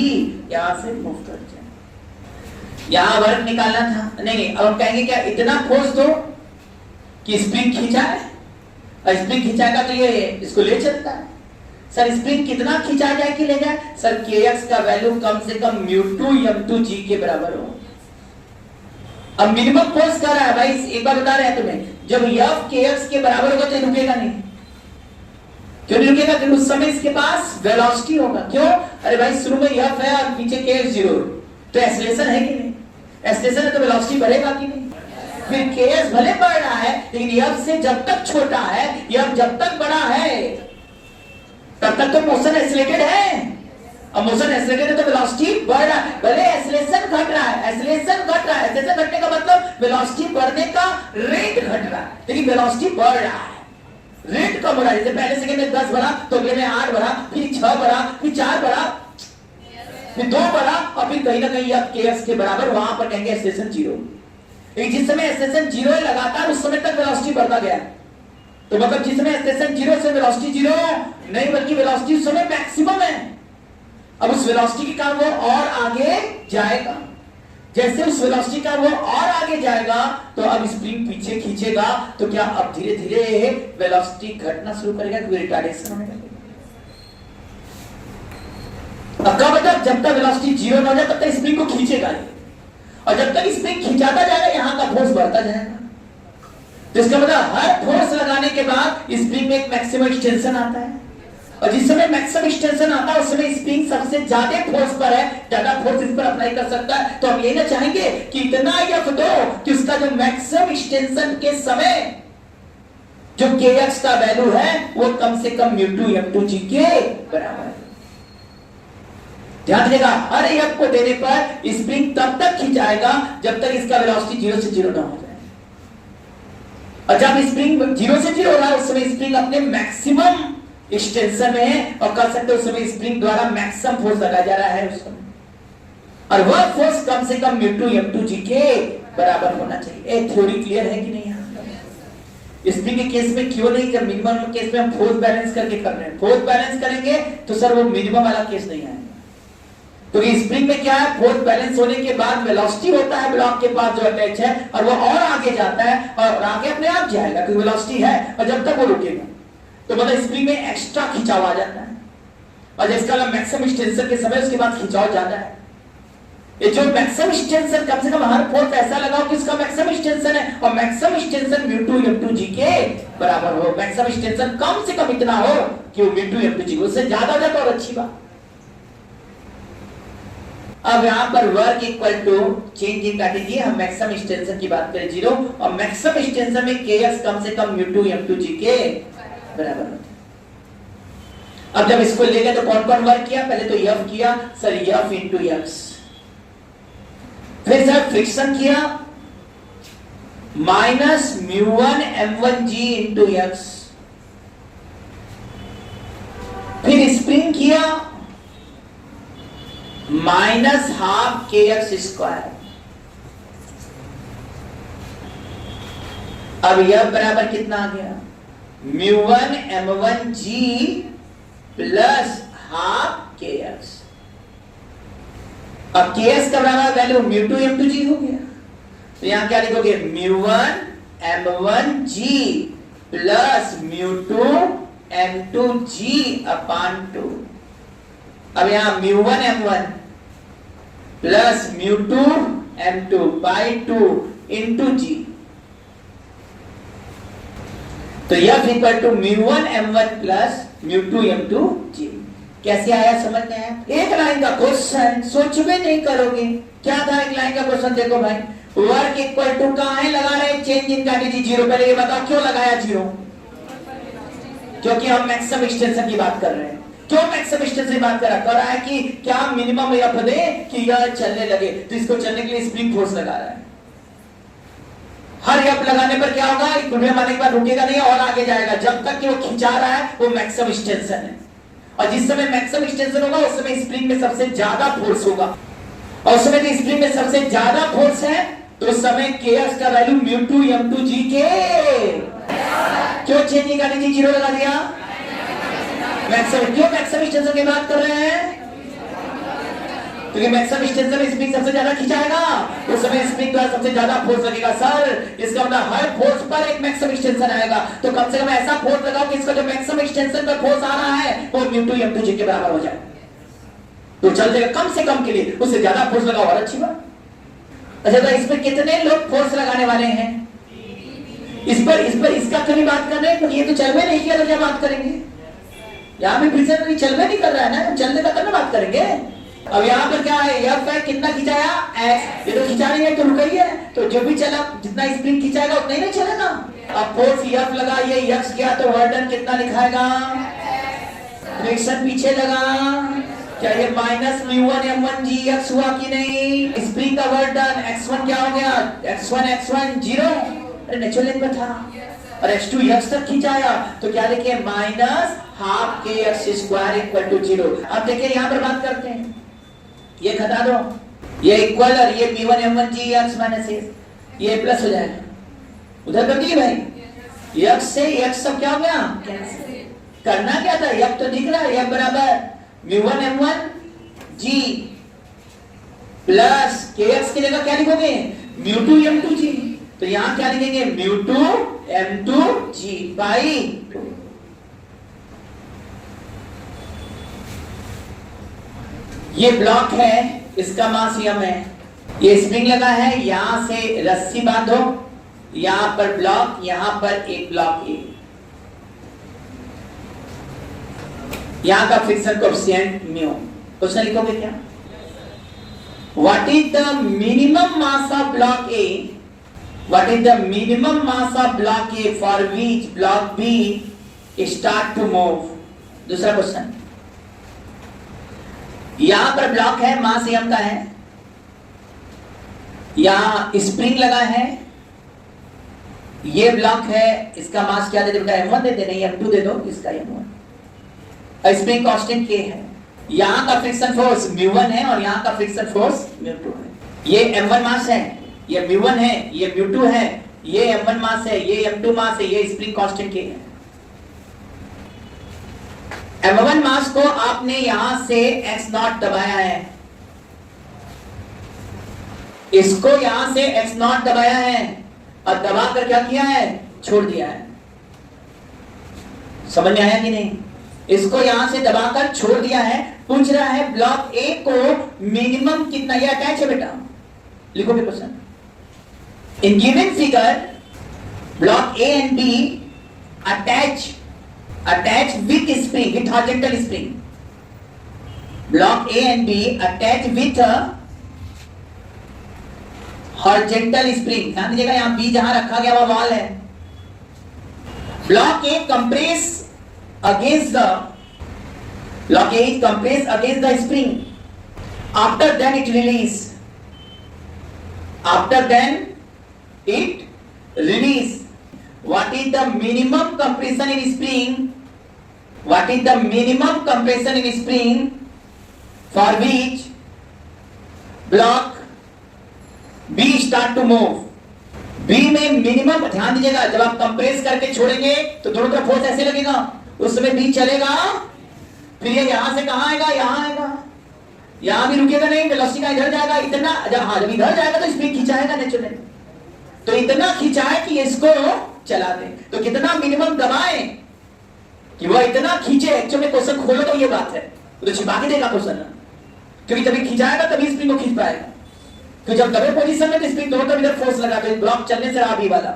यहां से मूव कर जाए। यहां वर्क निकालना था, नहीं अब हम कहेंगे क्या इतना फोर्स दो कि स्प्रिंग खींचाए, और स्प्रिंग खिंचाएगा तो ये इसको ले चलता है। सर स्प्रिंग कितना खिंचा जाए कि ले जाए? सर kx का वैल्यू कम से कम μ2 m2g के बराबर हो। अब मिनिमम फोर्स कर रहा है भाई, एक बार बता रहे हैं तुम्हें, जब F kx के बराबर होगा तो रुकेगा नहीं। क्यों नहीं रुकेगा? क्योंकि उस समय इसके पास वेलोसिटी होगा। क्यों? अरे भाई शुरू में F है और पीछे kx 0, तो एक्सीलरेशन है कि नहीं? एक्सीलरेशन है तो वेलोसिटी बढ़ेगा कि नहीं? फिर kx भले बढ़ रहा है, लेकिन F से जब तक छोटा है, F जब तक बड़ा है, तब तक तो मोशन एक्सीलरेटेड है। अब मोशन एक्सीलरेटेड है तो वेलोसिटी बढ़ रहा है, भले एक्सीलरेशन घट रहा है, एक्सीलरेशन घट रहा है। एक्सीलरेशन घटने का मतलब वेलोसिटी बढ़ने का रेट घट रहा है, लेकिन वेलोसिटी बढ़ रहा है, रेट कम हो रहा है। जैसे पहले सेकंड में 10 बढ़ा तो अगले में 8 बढ़ा, फिर 6 बढ़ा, फिर 4 बढ़ा, फिर 2 बढ़ा, और फिर कहीं ना कहीं अब kx के बराबर, वहां पर कहेंगे एक्सीलरेशन 0। लेकिन जिस समय एक्सीलरेशन 0 है लगातार, उस समय तक वेलोसिटी बढ़ता गया। तो मतलब जिस समय एक्सीलरेशन 0 से वेलोसिटी 0 नहीं, बल्कि वेलोसिटी उस समय मैक्सिमम है। अब उस वेलोसिटी के कारण वो और आगे जाएगा। जैसे उस वेलोसिटी का वो और आगे जाएगा तो अब स्प्रिंग पीछे खींचेगा, तो क्या अब धीरे धीरे वेलोसिटी घटना शुरू करेगा, क्योंकि रिटार्डेशन होने लगेगा। अब कब तक? जब तक वेलोसिटी 0 ना हो जाए तब तक स्प्रिंग को खींचेगा, और जब तक स्प्रिंग खिंचाता जाएगा यहां का फोर्स बढ़ता जाएगा। तो इसका मतलब हर फोर्स लगाने के बाद स्प्रिंग में एक मैक्सिमम एक्सटेंशन आता है, और जिस समय मैक्सिमम एक्सटेंशन आता है उस समय स्प्रिंग सबसे ज्यादा फोर्स पर है, ज्यादा फोर्स इस पर अप्लाई कर सकता है। तो हम ये ना चाहेंगे कि इतना F दो कि उसका जो मैक्सिमम एक्सटेंशन के समय जो kx का वैल्यू है वो कम से कम μ2 m2g के बराबर है। ध्यान रखिएगा, हर F को देने पर स्प्रिंग तब तक खिंचाएगा जब तक इसका वेलोसिटी 0 से 0 ना हो जाए, और जब स्प्रिंग 0 से 0 हो रहा है उस समय स्प्रिंग अपने मैक्सिमम एक्सटेंशन में है, और कर सकते उस समय स्प्रिंग द्वारा मैक्सिमम फोर्स लगाया जा रहा है उस समय, और वह फोर्स कम से कम μ2 m2g के बराबर होना चाहिए। थ्योरी क्लियर है कि नहीं? स्प्रिंग के केस में क्यों नहीं? जब मिनिमम केस में हम फोर्स बैलेंस करके कर रहे हैं, फोर्स बैलेंस करेंगे तो सर वो मिनिमम वाला केस नहीं आएगा। क्योंकि स्प्रिंग में क्या है, फोर्स बैलेंस होने के बाद वेलोसिटी होता है ब्लॉक के पास जो अटैच है, और वो और आगे जाता है, और आगे अपने आप जाएगा क्योंकि वेलोसिटी है, और जब तक वो रुकेगा तो मतलब स्प्रिंग में एक्स्ट्रा खिंचाव आ जाता है, और जिसका मैक्सिमम एक्सटेंशन के समय उसके बाद खिंचाव ज्यादा है। ये जो मैक्सिमम एक्सटेंशन, कम से कम हर फोर्स ऐसा लगाओ कि उसका मैक्सिमम एक्सटेंशन है, और मैक्सिमम एक्सटेंशन μ2 m2g के बराबर हो। मैक्सिमम एक्सटेंशन कम से कम इतना हो कि वो μ2 m2g, उससे ज्यादा हो जाए तो और अच्छी बात। अब यहां पर work equal to change in काट दीजिए, हम मैक्सिमम एक्सटेंशन की बात करें 0, और मैक्सिमम एक्सटेंशन में kx कम से कम μ2 m2g के बराबर होता है। अब जब इसको ले गए तो कौन कौन वर्क किया? पहले तो F किया सर, F इंटू x, फिर सर फ्रिक्शन किया माइनस μ1 m1g इंटू x, फिर स्प्रिंग किया माइनस हाफ kx स्क्वायर। अब यह बराबर कितना आ गया? μ1 m1g प्लस हाफ kx। अब kx का बराबर वैल्यू μ2 m2g हो गया, तो यहां क्या लिखोगे? μ1 m1g प्लस μ2 m2g अपान 2। अब यहां μ1 m1 plus μ2 m2 by 2 into g। तो F equal to μ1 m1 plus μ2 m2 g। कैसे आया समझ में आया? एक लाइन का क्वेश्चन सोच में नहीं करोगे। क्या था एक लाइन का क्वेश्चन? देखो भाई, वर्क इक्वल टू कहां है लगा रहे हैं? Change in quantity zero. पहले ये बताओ क्यों लगाया जीरो? क्योंकि हम मैक्सिमम एक्सटेंशन की बात कर रहे हैं। क्यों मैक्सिमम एक्सटेंशन की बात कर रहा है कि क्या मिनिमम एफ दे कि यह चलने लगे, तो इसको चलने के लिए स्प्रिंग फोर्स लगा रहा है। हर एफ लगाने पर क्या होगा? घूमने मारने के बाद रुकेगा नहीं और आगे जाएगा जब तक कि वो खिंचा रहा है, वो मैक्सिमम एक्सटेंशन है। और जिस समय मैक्सिमम एक्सटेंशन होगा उस समय स्प्रिंग में सबसे ज्यादा फोर्स होगा, और उस समय जो स्प्रिंग में सबसे ज्यादा फोर्स है तो उस समय kx का वैल्यू μ2 m2 g के। क्यों चेंज नहीं करने की जीरो लगा दिया? मैक्सिमम। क्यों मैक्सिमम एक्सटेंशन की बात कर रहे हैं? क्योंकि मैक्सिमम एक्सटेंशन में स्प्रिंग सबसे ज्यादा खिंचाएगा, उस समय स्प्रिंग द्वारा सबसे ज्यादा फोर्स लगेगा। सर इसका मतलब हर फोर्स पर एक मैक्सिमम एक्सटेंशन आएगा, तो कम से कम ऐसा फोर्स लगाओ कि इसका जो मैक्सिमम एक्सटेंशन पर फोर्स आ रहा है वो μ2 m2 g के बराबर हो जाए, तो चल जाएगा कम से कम के लिए। उससे ज्यादा फोर्स लगाओ और अच्छी बात। अच्छा, तो इस पर कितने लोग फोर्स लगाने वाले हैं? इस पर इसका क्यों बात कर रहे हैं? क्योंकि ये तो चल में नहीं किया तो क्या बात करेंगे? यहाँ पे फिर से चल में नहीं कर रहा है ना, चलने का तब बात करेंगे। अब यहाँ पर क्या है? एफ है, कितना खिंचाया? x। ये तो खिंचा नहीं है तो रुका ही है, तो जो भी चला जितना स्प्रिंग खिंचाएगा उतना ही नहीं चलेगा। अब फोर्स एफ लगा, ये x गया तो वर्क डन कितना लिखाएगा? फ्रिक्शन पीछे लगा, क्या ये माइनस μ1 m1 g x हुआ कि नहीं? स्प्रिंग का वर्क डन x1 क्या हो गया? x1 0, अरे नेचुरल लेंथ में था, और x2 x तक खिंचाया तो क्या लिखे? Minus half kx square equal to 0। अब देखिए यहाँ पर बात करते हैं, ये घटा दो, ये इक्वल और ये μ1 m1 g x minus x, ये प्लस हो जाएगा। उधर कर दिए भाई, x से x सब क्या हो गया? करना क्या था? f तो दिख रहा है, f बराबर μ1 m1 g प्लस kx की जगह क्या लिखोगे? μ2 m2 g। तो यहां क्या लिखेंगे? μ2 m2 g बाई। ये ब्लॉक है, इसका मास m है, ये स्प्रिंग लगा है, यहां से रस्सी बांधो, यहां पर ब्लॉक, यहां पर एक ब्लॉक ए, यहां का फ्रिक्शन कोएफिशिएंट म्यू। क्वेश्चन लिखोगे क्या? What is the minimum mass of block A? What is the minimum mass of block A for which block B start to move? दूसरा क्वेश्चन, यहां पर ब्लॉक है, मास m का है, यहां स्प्रिंग लगा है, ये ब्लॉक है, इसका मास क्या दे दे बेटा? m1 दे दे, नहीं m2 दे दो, इसका m1, स्प्रिंग कांस्टेंट k है, यहां का फ्रिक्शन फोर्स μ1 है और यहां का फ्रिक्शन फोर्स μ2 है। ये m1 मास है, ये μ1 है, ये μ2 है, ये m1 मास है, ये m2 मास है, ये स्प्रिंग कांस्टेंट k है। m1 मास को आपने यहां से x0 दबाया है, इसको यहां से x0 दबाया है और दबाकर क्या किया है? छोड़ दिया है। समझ में आया कि नहीं? इसको यहां से दबाकर छोड़ दिया है। पूछ रहा है ब्लॉक ए को मिनिमम कितना, ये अटैच है बेटा, लिखोगे question. In given figure block A and B attach with spring, with horizontal spring. Block A and B attach with a horizontal spring. ध्यान दीजिएगा, यहाँ B जहां रखा गया वह वॉल है। Block A compress against the spring. After then it release. What is the minimum compression in spring? What is the minimum compression in spring for which block B start to move? B में minimum, ध्यान दीजिएगा, जब आप compress करके छोड़ेंगे तो दोनों तरफ फोर्स ऐसे लगेगा, उस समय B चलेगा, फिर ये यहां से कहां आएगा? यहां आएगा, यहां भी रुकेगा नहीं, वेलोसिटी का इधर जाएगा, इतना जब इधर जाएगा तो स्प्रिंग खिंचाएगा नेचुरली, तो इतना खिंचाए कि इसको चला दे। तो कितना मिनिमम दबाए कि वह इतना खींचे? एक्चुअली क्वेश्चन खोलो तो ये बात है, तो छिपा के देगा क्वेश्चन, क्योंकि तभी खिंचाएगा तभी स्प्रिंग को खींच पाएगा। तो जब दबे पोजीशन में तो स्प्रिंग दोनों तरफ इधर फोर्स लगा, तो ब्लॉक चलने से आ भी वाला,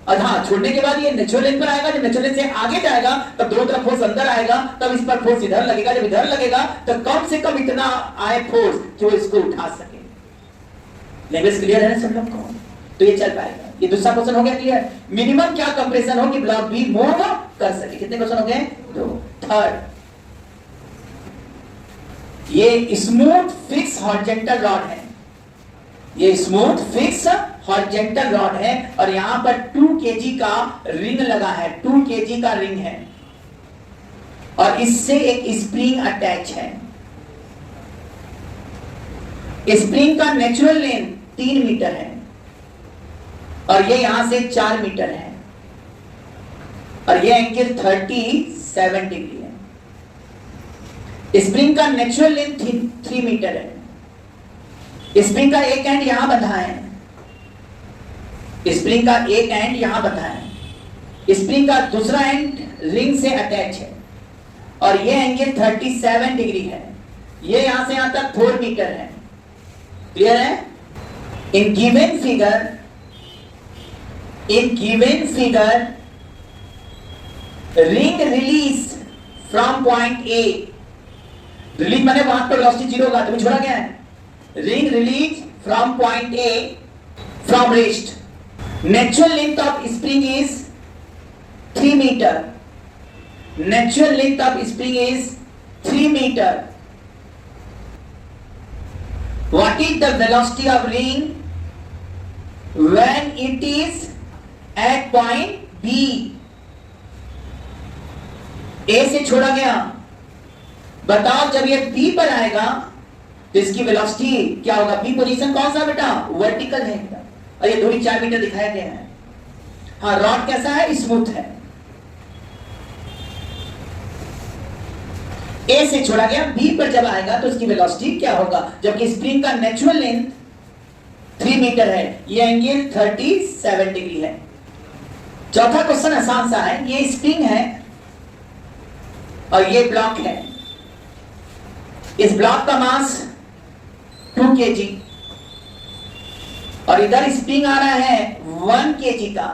और हाँ, छोड़ने के बाद ये नेचुरल लेंथ पर आएगा। जब नेचुरल लेंथ से आगे जाएगा तब दोनों तरफ फोर्स अंदर आएगा, तब इस पर फोर्स इधर लगेगा। जब इधर लगेगा तो कम से कम इतना आए फोर्स कि वो इसको उठा सके। लैंग्वेज क्लियर है ना सब लोग को? तो ये चल पाएगा। ये दूसरा क्वेश्चन हो गया क्लियर। मिनिमम क्या कंप्रेशन हो कि ब्लॉक भी मूव कर सके। कितने क्वेश्चन हो गए? 2। थर्ड, ये स्मूथ फिक्स हॉरिजॉन्टल रॉड है। ये स्मूथ फिक्स हॉरिजॉन्टल रॉड है और यहां पर 2 kg का रिंग लगा है। 2 kg का रिंग है और इससे एक स्प्रिंग अटैच है। स्प्रिंग का नेचुरल लेंथ 3 मीटर है और ये यहां से 4 मीटर है और ये एंगल 37 डिग्री है। स्प्रिंग का नेचुरल लेंथ 3 मीटर है। स्प्रिंग का एक एंड यहां बंधा है। स्प्रिंग का एक एंड यहां बंधा है। स्प्रिंग का दूसरा एंड रिंग से अटैच है और ये एंगल 37 डिग्री है। ये यहां से यहां तक 4 मीटर है। क्लियर है? इन given figure ring release from point A. Release माने वहां पर वेलोसिटी 0 होगा, तुम्हें छोड़ा गया है। Ring release from point A from rest. Natural length of spring is 3 metre. Natural length of spring is 3 metre. What is the velocity of ring when it is at point B? A से छोड़ा गया, बताओ जब ये B पर आएगा तो इसकी वेलोसिटी क्या होगा? B पोजीशन कौन सा बेटा? वर्टिकल है और ये दूरी 4 मीटर दिखाया गया है। हाँ, रॉड कैसा है? स्मूथ है। ए से छोड़ा गया, बी पर जब आएगा तो उसकी वेलोसिटी क्या होगा? जबकि स्प्रिंग का नेचुरल लेंथ 3 मीटर है, ये एंगल 37 डिग्री है। चौथा क्वेश्चन आसान सा है। ये स्प्रिंग है और ये ब्लॉक है। इस ब्लॉक का मास 2 kg और इधर स्प्रिंग आ रहा है 1 kg का,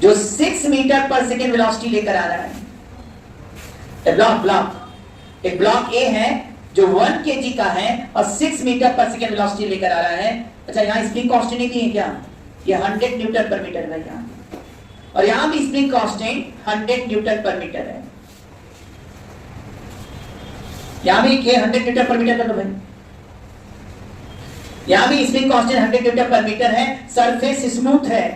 जो 6 मीटर पर सेकेंड वेलोसिटी लेकर आ रहा है। एक ब्लॉक ए है जो 1 kg का है और 6 मीटर पर सेकेंड वेलोसिटी लेकर आ रहा है। अच्छा, यहां स्प्रिंग कांस्टेंट नहीं है क्या? ये 100 न्यूटन पर मीटर है यहां, और यहां भी स्प्रिंग कांस्टेंट 100 न्यूटन पर मीटर है। यहां भी 100 न्यूटन पर मीटर कर दो भाई। यहां भी स्प्रिंग कांस्टेंट 100 न्यूटन पर मीटर है। सरफेस स्मूथ है।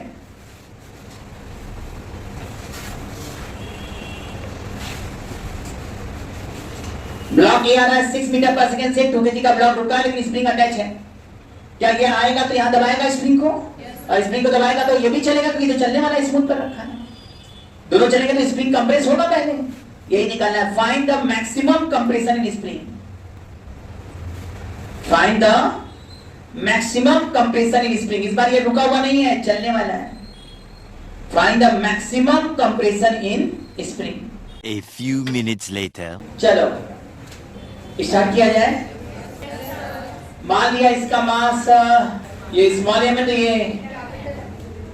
ब्लॉक ए आ रहा है 6 मीटर पर सेकेंड से, 2 kg का ब्लॉक रुका है लेकिन स्प्रिंग अटैच है। क्या ये आएगा तो यहां दबाएगा स्प्रिंग को, और स्प्रिंग को दबाएगा तो ये भी चलेगा क्योंकि तो चलने वाला स्मूथ पर रखा है। दोनों चलेंगे तो स्प्रिंग कंप्रेस होगा पहले। यही निकालना है। Find the maximum compression in spring. Find the maximum compression in spring. इस बार ये रुका हुआ नहीं है, चलने वाला है। Find the maximum compression in spring. A few minutes later. चलो स्टार्ट किया जाए। मान लिया इसका मास ये स्मॉल एम है तो ये,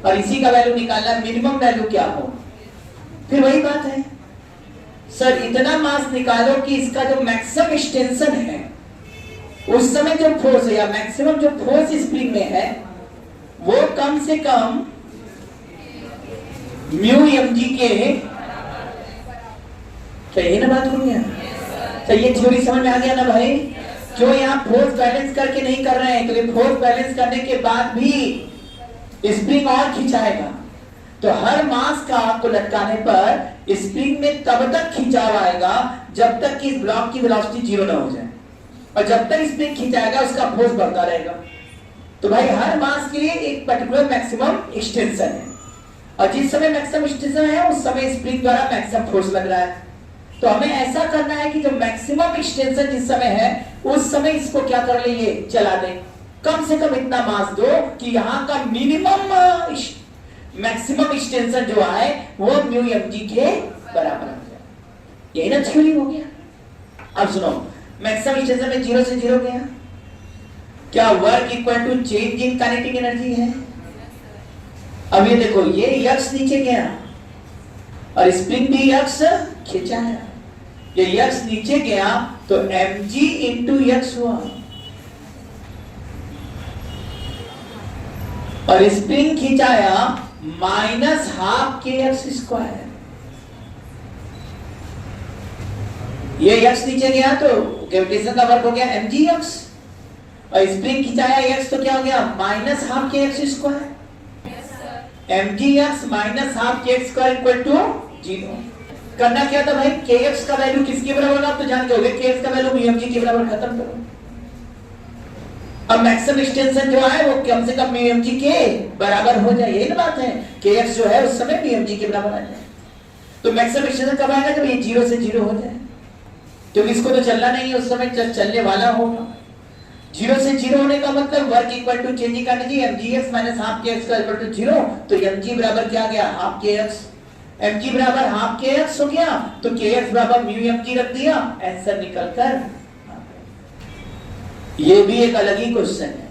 और इसी का वैल्यू निकालना, मिनिमम वैल्यू क्या हो। फिर वही बात है सर, इतना मास निकालो कि इसका जो मैक्सिमम एक्सटेंशन है उस समय जो फोर्स है या मैक्सिमम जो फोर्स स्प्रिंग में है वो कम से कम म्यू एम जी के। क्या यही ना बात हो गया? तो ये थ्योरी समझ में आ गया ना भाई? क्यों यहाँ फोर्स बैलेंस करके नहीं कर रहे हैं? क्योंकि फोर्स बैलेंस करने के बाद भी स्प्रिंग और खिंचाएगा। तो हर मास का आपको लटकाने पर स्प्रिंग में तब तक खिंचाव आएगा जब तक कि इस ब्लॉक की वेलोसिटी 0 ना हो जाए, और जब तक स्प्रिंग खिंचाएगा उसका फोर्स बढ़ता रहेगा। तो भाई हर मास के लिए एक पर्टिकुलर मैक्सिमम एक्सटेंशन है, और जिस समय मैक्सिमम एक्सटेंशन है उस समय स्प्रिंग द्वारा मैक्सिमम फोर्स लग रहा है। तो हमें ऐसा करना है कि जो मैक्सिमम एक्सटेंशन जिस समय है उस समय इसको क्या कर ले, ये चला दे। कम से कम इतना मास दो कि यहां का मिनिमम मैक्सिमम एक्सटेंशन जो आए वो म्यू एम जी के बराबर हो जाए। यही ना थ्योरी हो गया। अब सुनो, मैक्सिमम एक्सटेंशन में 0 से 0 गया। क्या work equal to change in kinetic energy है? अब ये देखो, ये यक्स नीचे गया और स्प्रिंग भी यक्स खींचा है। ये यक्स नीचे गया तो mg इंटू यक्स हुआ, और spring खींचाया minus half k x square. ये यक्स नीचे गया तो ग्रेविटेशन का वर्क हो गया mg यक्स, और स्प्रिंग खिंचाया एक्स तो क्या हो गया minus half k x square. mg x minus half k x square equal to 0। करना क्या था भाई, kx का वैल्यू किसके बराबर होगा, आप तो जानते होगे kx का वैल्यू mg के बराबर, खत्म करो। अब मैक्सिमम एक्सटेंशन जो है वो कम से कम mg के बराबर हो जाए, यही ना बात है। kx जो है उस समय mg के बराबर आ जाए। तो मैक्सिमम एक्सटेंशन कब आएगा, जब ये 0 से 0 हो जाए, क्योंकि इसको तो चलना नहीं है उस समय, चलने वाला होगा। 0 से 0 होने का मतलब work equal to changing energy mg x minus half k x equal to 0। तो mg बराबर क्या गया, हाफ के एक्स। mg बराबर हाफ के एक्स हो गया तो kx बराबर म्यू mg रख दिया, आंसर निकलकर। ये भी एक अलग ही क्वेश्चन है।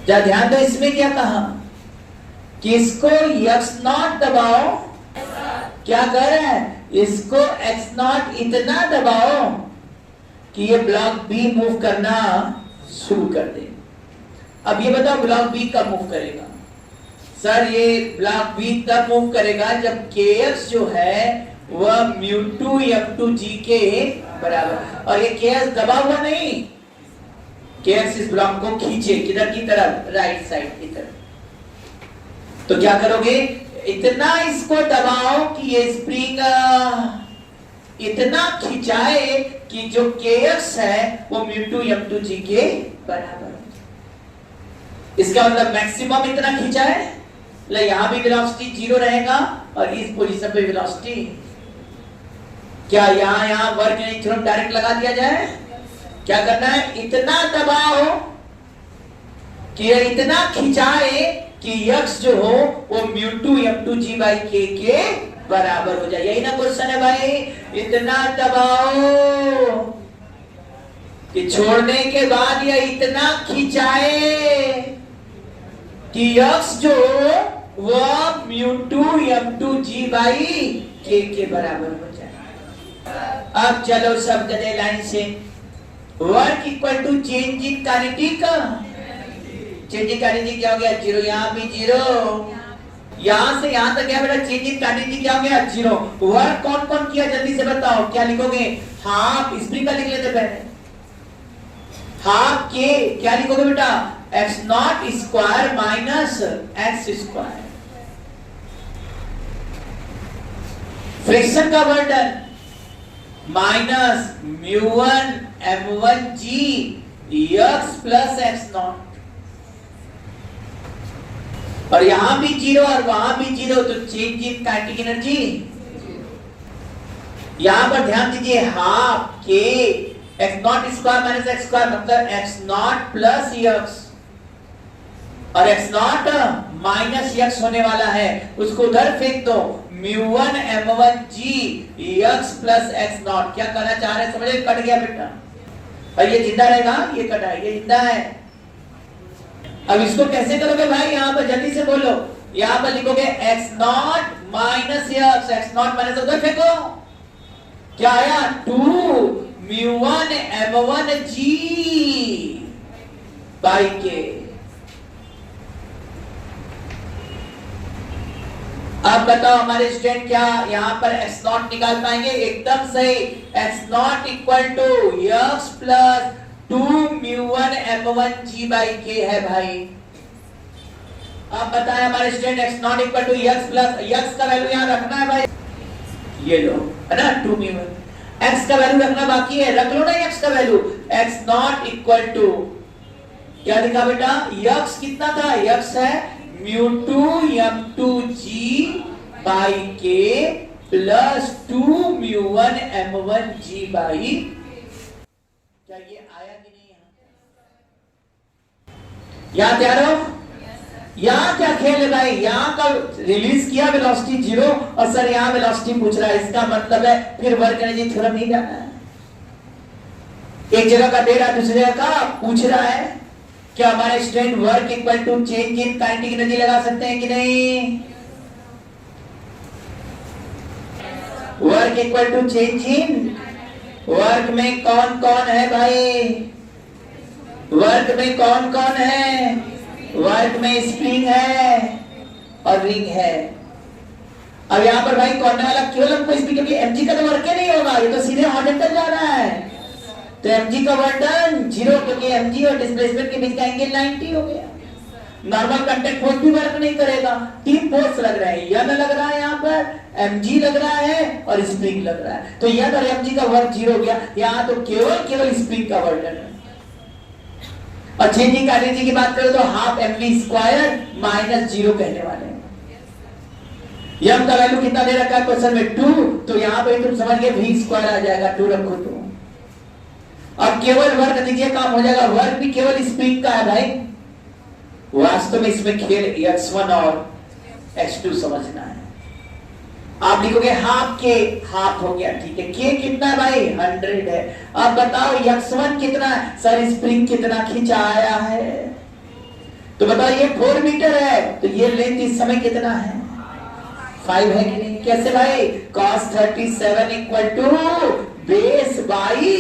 जा ध्यान दो, इसमें क्या कहा कि इसको x0 दबाओ, क्या कर रहा है, इसको x0 इतना दबाओ कि ये ब्लॉक बी मूव करना शुरू कर दे। अब ये बताओ ब्लॉक बी कब मूव करेगा, सर ये ब्लॉक बी तब मूव करेगा जब kx जो है वह μ2 m2g के बराबर, और ये kx दबा हुआ नहीं, kx इस ब्लॉक को खींचे किधर की तरफ, राइट साइड की तरफ। तो क्या करोगे, इतना इसको दबाओ कि ये स्प्रिंग इतना खिंचाए कि जो kx है वो μ2 m2g के बराबर हो। इसका मतलब मैक्सिमम इतना खिंचाए, यहां भी वेलोसिटी 0 रहेगा और इस पोजीशन पे वेलोसिटी, क्या यहां वर्क नहीं, थ्योरम डायरेक्ट लगा दिया जाए। क्या करना है, इतना दबाओ कि इतना खिंचाए कि x जो हो वो μ2 m2g by k के बराबर हो जाए। यही ना क्वेश्चन है भाई, इतना दबाओ कि छोड़ने के बाद ये इतना खिंचाए कि x जो वह μ2 m2g by k के बराबर हो जाए। अब चलो सब जने लाइन से, work equal to change in kinetic, change in kinetic क्या हो गया, 0, यहां भी 0, यहां से यहां तक क्या बेटा, चेंज इन काइनेटिक क्या हो गया 0। वर्क कौन कौन किया जल्दी से बताओ, क्या लिखोगे, हाफ स्प्रिंग का लिख लेते पहले, हाफ के क्या लिखोगे बेटा, x0 square minus x square. Friction का वर्डन minus μ1 m1g x plus x0, और यहां भी 0 और वहां भी 0, तो चेंज इन काइनेटिक एनर्जी। यहां पर ध्यान दीजिए, हाफ के x0 square minus x square मतलब x0 प्लस x, और x0 माइनस x होने वाला है, उसको उधर फेंक दो, μ1 m1g x प्लस x0। क्या करना चाह रहे समझे, कट गया बेटा, और ये जिंदा रहेगा, ये कटा है, ये जिंदा है। अब इसको कैसे करोगे भाई, यहां पर जल्दी से बोलो, यहां पर लिखोगे x0 minus x, x0 minus उधर फेंको, क्या आया 2 μ1 m1g by k। अब बताओ हमारे स्टूडेंट क्या यहां पर x0 निकाल पाएंगे, एकदम सही, x0 equal to x plus 2 μ1 m1g by k है भाई। अब बताएं हमारे student x0 equal to x plus, x का वैल्यू यहां रखना है भाई, ये लो है ना 2 μ1, x का वैल्यू रखना बाकी है, रख लो ना x का वैल्यू, x0 इक्वल टू क्या लिखा बेटा, x कितना था, x है μ2 m2g by k plus 2 μ1 m1g by, क्या ये आया कि नहीं, यहां तैयार हो, यहां क्या खेल है भाई, यहां का रिलीज किया वेलोसिटी 0 और सर यहां वेलोसिटी पूछ रहा है, इसका मतलब है फिर वर्क एनर्जी थ्योरम नहीं जाना है, एक जगह का दे रहा है दूसरी जगह का पूछ रहा है, क्या हमारे student work equal to change in kinetic energy लगा सकते हैं कि नहीं? Work equal to change in, work में कौन कौन है भाई? वर्क में कौन कौन है? वर्क में स्प्रिंग है और रिंग है। अब यहां पर भाई कौन वाला केवल हमको स्प्रिंग, क्योंकि एमजी का तो वर्क ही नहीं होगा, ये तो सीधे हॉरिजॉन्टल जा रहा है, तो एमजी का वर्क डन 0, क्योंकि एमजी और डिस्प्लेसमेंट के बीच का एंगल 90 हो गया। नॉर्मल कांटेक्ट फोर्स भी वर्क नहीं करेगा, तीन फोर्स लग रहे हैं, यन लग रहा है, यहाँ पर एमजी लग रहा है और स्प्रिंग लग रहा है, तो यन और एमजी का वर्क 0 हो गया। यहाँ तो केवल स्प्रिंग का वर्क डन है। और चेंजिंग एनर्जी की बात करें तो हाफ mv स्क्वायर माइनस 0 कहने वाले हैं। यम का वैल्यू कितना दे रखा है क्वेश्चन में 2, तो यहां पे तुम समझ गए v स्क्वायर आ जाएगा, 2 रखो तो। अब केवल वर्क दीजिए, काम हो जाएगा। वर्क भी केवल स्प्रिंग का है भाई, वास्तव में इसमें खेल x1 और x2 समझना है। आप लिखोगे हाफ के, हाफ हो गया, ठीक है। के कितना है भाई? 100 है। अब बताओ x1 कितना है? सर स्प्रिंग कितना खींचा आया है, तो बताओ ये 4 मीटर है, तो ये लेंथ इस समय कितना है? 5 है कि नहीं? कैसे भाई? cos 37 equal to base by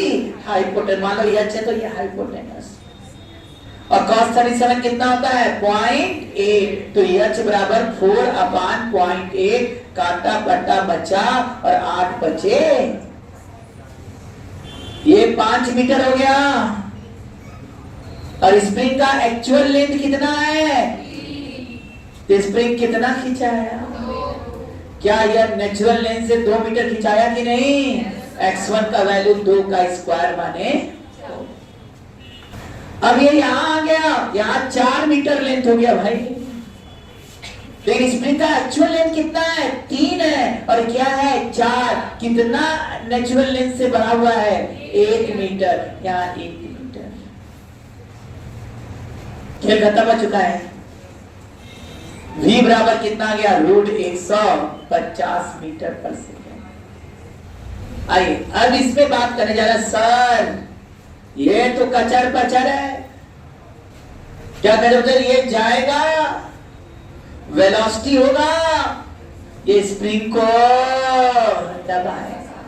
hypotenuse, मान लो ये अच्छा तो ये हाइपोटेनस, और cos 37 कितना होता है? 0.8, तो h बराबर 4/0.8, काटा पटा बचा और 8 बचे, ये 5 मीटर हो गया। और स्प्रिंग का एक्चुअल लेंथ कितना है? तो स्प्रिंग कितना खिंचाया? क्या यह नेचुरल लेंथ से 2 मीटर खिंचाया कि नहीं? x1 का वैल्यू 2 का स्क्वायर माने। अब ये यहां आ गया, यहां 4 मीटर लेंथ हो गया भाई, लेकिन स्प्रिंग का एक्चुअल लेंथ कितना है? 3 है, और क्या है? 4। कितना नेचुरल लेंथ से बना हुआ है? 1 मीटर, यहाँ 1 मीटर। खेल खत्म हो चुका है। v बराबर कितना आ गया? √150 मीटर पर सेकेंड। आइए अब इस पे बात करने जा रहा है। सर ये तो कचर पचर है, क्या कचर? ये जाएगा, वेलोसिटी होगा, ये स्प्रिंग को दबाएगा।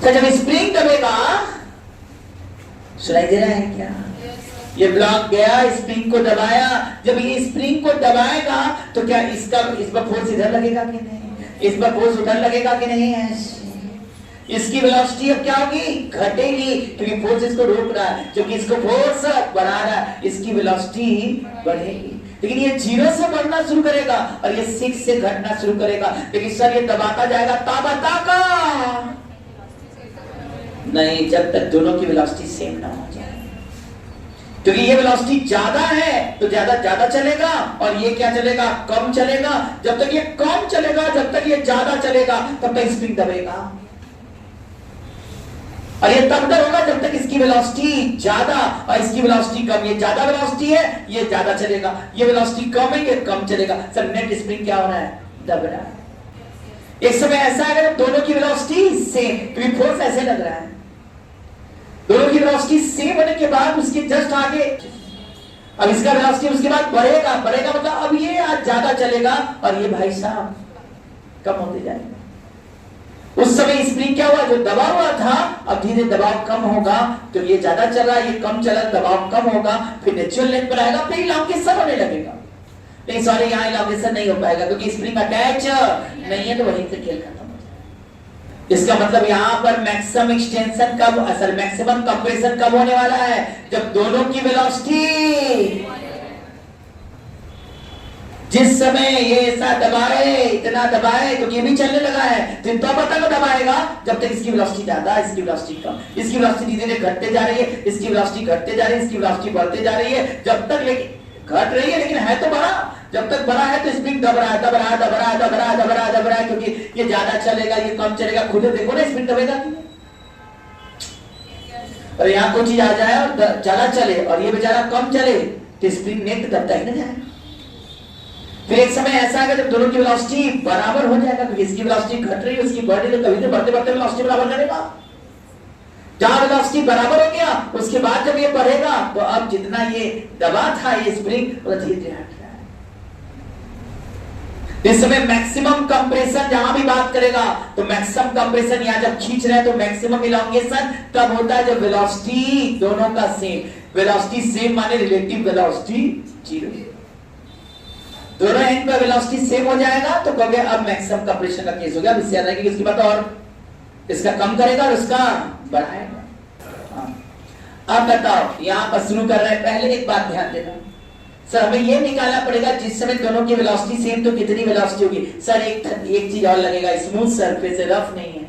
तो जब स्प्रिंग दबेगा, सुनाई दे रहा है क्या? ये ब्लॉक गया, स्प्रिंग को दबाया, जब ये स्प्रिंग को दबाएगा तो क्या इस पर फोर्स इधर लगेगा कि नहीं? इस पर फोर्स उधर लगेगा कि नहीं? है इसकी वेलोसिटी अब क्या होगी? घटेगी, क्योंकि फोर्स इसको रोक रहा है, क्योंकि इसको फोर्स बढ़ा रहा है, इसकी वेलोसिटी बढ़ेगी। लेकिन ये 0 से बढ़ना शुरू करेगा और ये 6 से घटना शुरू करेगा। लेकिन सर ये दबाता जाएगा ताका नहीं, जब तक दोनों की वेलोसिटी सेम ना हो जाए, क्योंकि ये वेलोसिटी ज्यादा है तो ज्यादा चलेगा, और ये क्या चलेगा? कम चलेगा। जब तक ये कम चलेगा, जब तक ये ज्यादा चलेगा, तब तक स्प्रिंग दबेगा, और ये तब तक होगा जब तक इसकी वेलोसिटी ज्यादा और इसकी वेलोसिटी कम। ये ज्यादा वेलोसिटी है, ये ज्यादा चलेगा, ये वेलोसिटी कम है, ये कम चलेगा। सर नेट स्प्रिंग क्या हो रहा है? दब रहा है। एक समय ऐसा है दोनों की वेलोसिटी सेम, क्योंकि फोर्स ऐसे लग रहा है, दोनों की वेलोसिटी सेम होने के बाद उसके जस्ट आगे अब इसका वेलोसिटी उसके बाद बढ़ेगा मतलब अब ये आज ज्यादा चलेगा और ये भाई साहब कम होते जाएगा। उस समय स्प्रिंग क्या हुआ? जो दबा हुआ था अब धीरे दबाव कम होगा, तो ये ज्यादा चला, ये कम चला, दबाव कम होगा, फिर नेचुरल लेंथ पर आएगा, फिर इलाकेशन होने लगेगा। नहीं सॉरी, यहाँ इलाकेशन नहीं हो पाएगा क्योंकि स्प्रिंग अटैच नहीं है, तो वहीं से खेल खत्म हो जाएगा। इसका मतलब यहाँ पर मैक्सिमम एक्सटेंशन कब, असल मैक्सिमम कंप्रेशन कब होने वाला है? जब दोनों की वेलोसिटी, जिस समय ये ऐसा दबाए, इतना दबाए, तो ये भी चलने लगा है, तो तब तक दबाएगा जब तक इसकी वेलोसिटी ज्यादा, इसकी वेलोसिटी कम। इसकी वेलोसिटी धीरे धीरे घटते जा रही है, इसकी वेलोसिटी घटते जा रही है, इसकी वेलोसिटी बढ़ते जा रही है, जब तक लेकिन घट रही है, लेकिन है तो बड़ा। जब तक बड़ा है तो स्प्रिंग दब रहा है, क्योंकि ये ज्यादा चलेगा, ये कम चलेगा। खुद देखो ना स्प्रिंग दबेगा, और यहाँ कोई चीज आ जाए और ज्यादा चले और ये बेचारा कम चले, तो स्प्रिंग नेट दबता ही ना जाए। फिर एक समय ऐसा आएगा जब दोनों की वेलोसिटी बराबर हो जाएगा, क्योंकि इसकी वेलोसिटी घट रही है, उसकी बढ़ रही है, कभी तो बढ़ते बढ़ते वेलोसिटी बराबर करेगा। जहां वेलोसिटी बराबर हो गया, उसके बाद जब ये बढ़ेगा तो अब जितना ये दबा था ये स्प्रिंग वो धीरे हट रहा है। इस समय मैक्सिमम कंप्रेशन जहां भी बात करेगा तो मैक्सिमम कंप्रेशन यहां जब खींच रहे हैं तो मैक्सिमम इलॉन्गेशन तब होता है जब वेलोसिटी दोनों का सेम। वेलोसिटी सेम माने रिलेटिव वेलोसिटी जीरो। दोनों एंड पे वेलोसिटी सेम हो जाएगा तो कहोगे अब मैक्सिमम कंप्रेशन का केस हो गया। अब इससे ज्यादा की इसकी बात और इसका कम करेगा और उसका बढ़ाएगा। अब बताओ यहां पर शुरू कर रहे हैं। पहले एक बात ध्यान देना सर, हमें ये निकालना पड़ेगा जिस समय दोनों की वेलोसिटी सेम तो कितनी वेलोसिटी होगी। सर एक चीज और लगेगा, स्मूथ सरफेस है, रफ नहीं है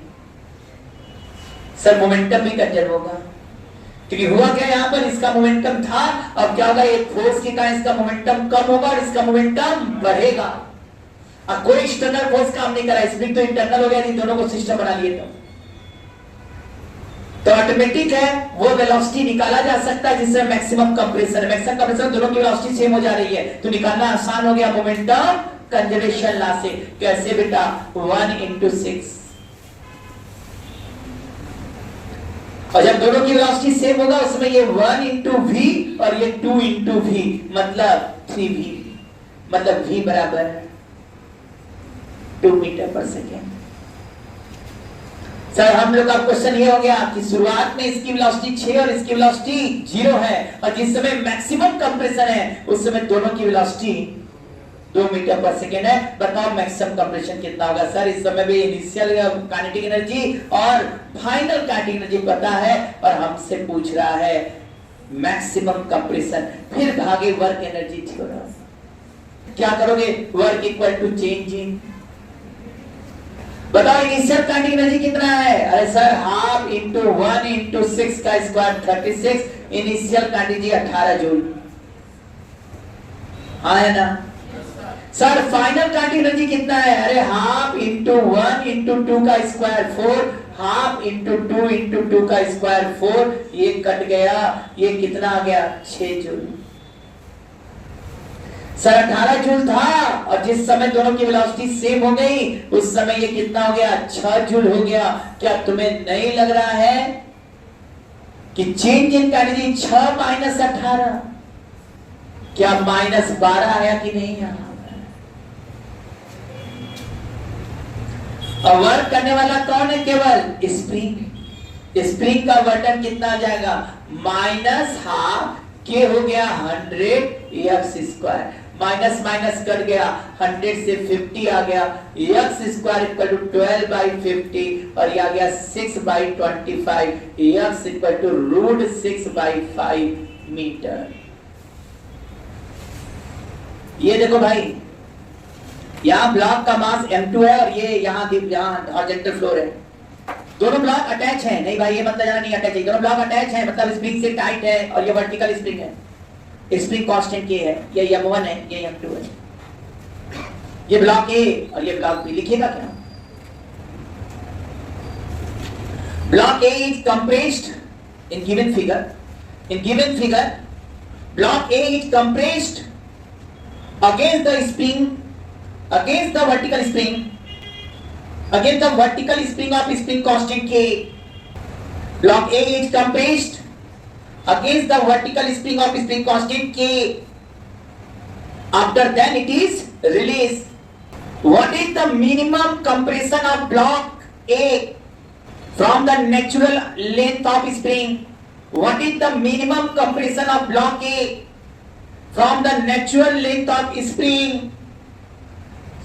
सर, मोमेंटम भी कंजर्व होगा। क्योंकि हुआ क्या यहां पर इसका मोमेंटम था, अब क्या होगा एक फोर्स के कारण इसका मोमेंटम कम होगा और इसका मोमेंटम बढ़ेगा। अब कोई एक्सटर्नल फोर्स काम नहीं करा, स्प्रिंग तो इंटरनल हो गया, दोनों को सिस्टम बना लिए तो ऑटोमेटिक है वो वेलोसिटी निकाला जा सकता है जिससे मैक्सिमम कंप्रेशन है। मैक्सिमम कंप्रेशन दोनों की वेलोसिटी सेम हो जा रही है तो निकालना आसान हो गया मोमेंटम कंजर्वेशन लॉ से। कैसे बेटा 1/6, और जब दोनों की वेलोसिटी सेम होगा उसमें ये 1/v और ये 2/v मतलब 3v, मतलब v बराबर 2 मीटर पर सेकेंड। सर हम लोग का क्वेश्चन ये हो गया कि शुरुआत में इसकी वेलोसिटी 6 और इसकी वेलोसिटी 0 है और जिस समय मैक्सिमम कंप्रेशन है उस समय दोनों की वेलोसिटी 2 मीटर पर सेकेंड है। बताओ मैक्सिमम कंप्रेशन कितना होगा। सर इस समय भी इनिशियल काइनेटिक एनर्जी और फाइनल काइनेटिक एनर्जी पता है और हमसे पूछ रहा है मैक्सिमम कंप्रेशन, फिर भागे वर्क एनर्जी थ्योरम। क्या करोगे, work equal to change in, बताओ इनिशियल काइनेटिक एनर्जी कितना है। अरे सर हाफ इंटू 1/6 का square 36, initial kinetic energy 18 joule. हाँ है ना सर। फाइनल काइनेटिक एनर्जी कितना है, अरे हाफ इंटू 1/2 का स्क्वायर 4, हाफ इंटू 2/2 का स्क्वायर 4, ये कट गया, ये कितना आ गया 6 जूल। सर 18 जूल था और जिस समय दोनों की वेलोसिटी सेम हो गई उस समय ये कितना हो गया 6 जूल हो गया। क्या तुम्हें नहीं लग रहा है कि चेंज इन एनर्जी 6 माइनस 18 क्या -12 आया कि नहीं आया। और वर्क करने वाला कौन है, केवल स्प्रिंग। स्प्रिंग का वर्तन कितना आ जाएगा -12 के हो गया 100 x square, minus minus cut गया 100 से 50 आ गया, x स्क्वायर इक्वल टू 12/50 और ये आ गया 6/25, x इक्वल टू √6/5 मीटर। ये देखो भाई यहाँ ब्लॉक का मास m2 है और ये यहाँ हॉरिजॉन्टल फ्लोर है, दोनों ब्लॉक अटैच है। नहीं भाई ये मतलब जाना नहीं अटैच है, दोनों ब्लॉक अटैच है मतलब स्प्रिंग से टाइट है और ये वर्टिकल स्प्रिंग है, स्प्रिंग कांस्टेंट K है, ये m1 है, ये m2 है, ये ब्लॉक A और ये ब्लॉक B। लिखिएगा क्या, block A is compressed in given figure, block A is compressed against the spring, against the vertical spring, against the vertical spring of spring constant K. Block A is compressed against the vertical spring of spring constant K. After then it is released. What is the minimum compression of block A from the natural length of spring? What is the minimum compression of block A from the natural length of spring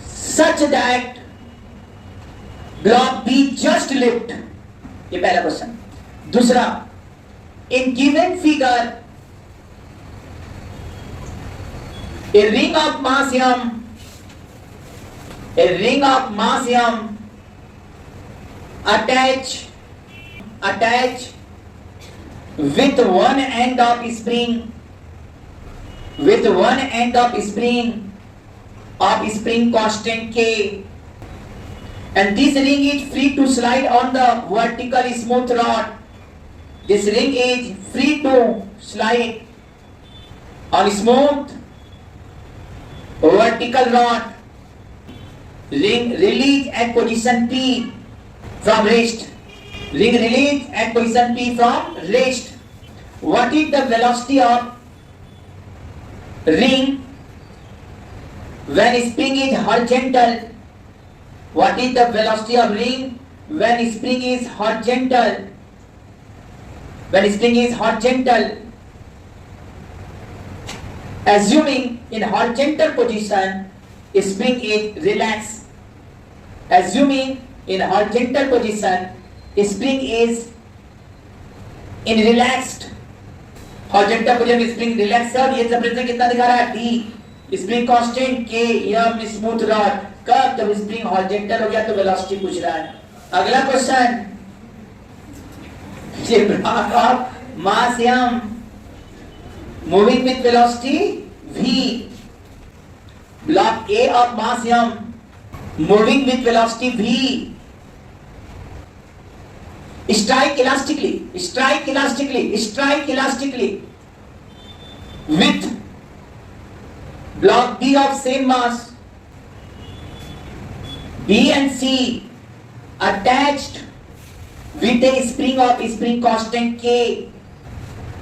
such that block B just lift? ये पहला question. दूसरा, in given figure a ring of mass m attach with one end of spring constant K, and this ring is free to slide on the vertical smooth rod. This ring is free to slide on smooth vertical rod. Ring release at position P from rest. ring release at position P from rest. What is the velocity of ring when spring is horizontal? What is the velocity of ring when spring is horizontal? When spring is horizontal, assuming in horizontal position, spring is relaxed. Assuming in horizontal position, spring is in relaxed. Horizontal position spring relaxed. Sir ये separation कितना दिखा रहा है? D. Spring constant K. यह smooth rod. कब? जब spring horizontal हो गया तो वेलोसिटी पूछ रहा है. अगला क्वेश्चन, ये block of mass m moving with velocity v. Block A of mass m moving with velocity v, strike elastically with block B of same mass, B and C attached with a spring constant K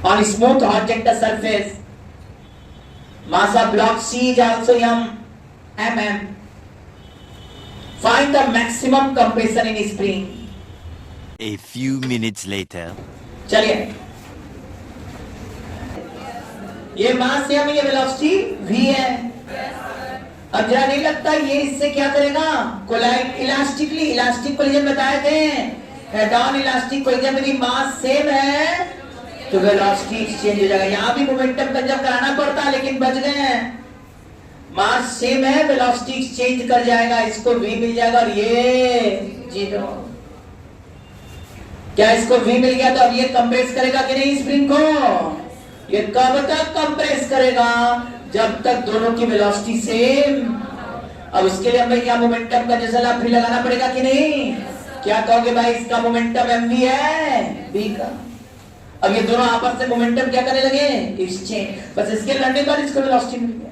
on smooth horizontal surface. Mass of block C is also mm. Find the maximum compression in spring. A few minutes later. चलिए, ये मास है, ये velocity v है. अब जरा नहीं लगता ये इससे क्या करेगा? कोलाइड इलास्टिक कोलिजन बताए थे. हेड ऑन इलास्टिक कोलिजन में मास सेम है तो वेलोसिटी एक्सचेंज हो जाएगा. यहाँ भी मोमेंटम कंजर्व कराना पड़ता लेकिन बच गए हैं. मास सेम है, वेलोसिटी एक्सचेंज कर जाएगा, इसको v मिल जाएगा और ये 0. क्या इसको v मिल गया तो अब ये कंप्रेस करेगा कि नहीं स्प्रिंग को? ये कब तक कंप्रेस करेगा? जब तक दोनों की वेलोसिटी सेम. अब उसके लिए हमें क्या मोमेंटम का जैसा फिर लगाना पड़ेगा कि नहीं? क्या कहोगे भाई? इसका मोमेंटम mv है, v का. अब ये दोनों आपस में मोमेंटम क्या करने लगे? एक्सचेंज. बस इसके लड़ने पर इसको वेलोसिटी मिल गया.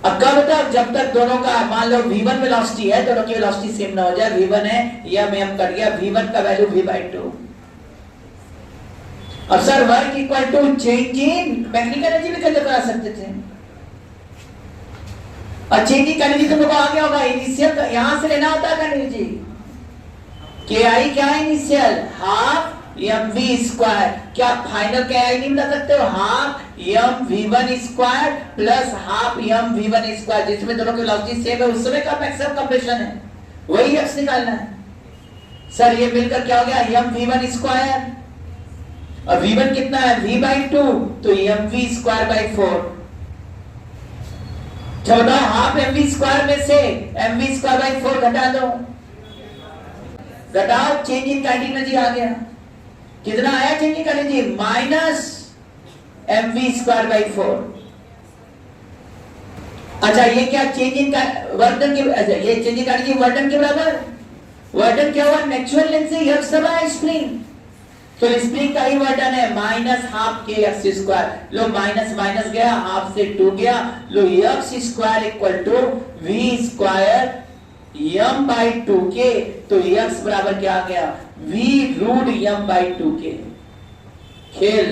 अब कब तक? जब तक दोनों का मान लो v1 वेलोसिटी है, दोनों की वेलोसिटी सेम ना हो जाए. v1 है, यह m कट गया, v1 का वैल्यू v/2. अब sir work equal to change in magnetic energy भी कैसे करा सकते थे? और चेंज इन एनर्जी तुमको आ गया होगा. इनिशियल यहां से लेना होता है एनर्जी. ki क्या है? Initial half mv square. क्या फाइनल ki नहीं बता सकते हो? Half mv1 square plus half mv1 square, जिसमें दोनों की वेलोसिटी सेम है. उस समय का मैक्सिमम कंप्रेशन है, वही x निकालना है. सर ये मिलकर क्या हो गया? mv1 स्क्वायर और v1 कितना है? v/2, तो mv स्क्वायर बाई 4. चलो बताओ, हाफ mv स्क्वायर में से mv स्क्वायर बाई 4 घटा दो. घटाओ, चेंज इन काइनेटिक एनर्जी आ गया. कितना आया change in energy? Minus mv square by 4. अच्छा ये क्या चेंज इन का वर्क के? अच्छा ये चेंज इन एनर्जी वर्क के बराबर. वर्क क्या हुआ? नेचुरल लेंथ से x सब है स्प्रिंग, तो स्प्रिंग का ही वर्क है minus half k x square. लो माइनस माइनस गया, हाफ से 2 गया. लो x square equal to v square m/2k. तो x बराबर क्या आ गया? v√m/2k. खेल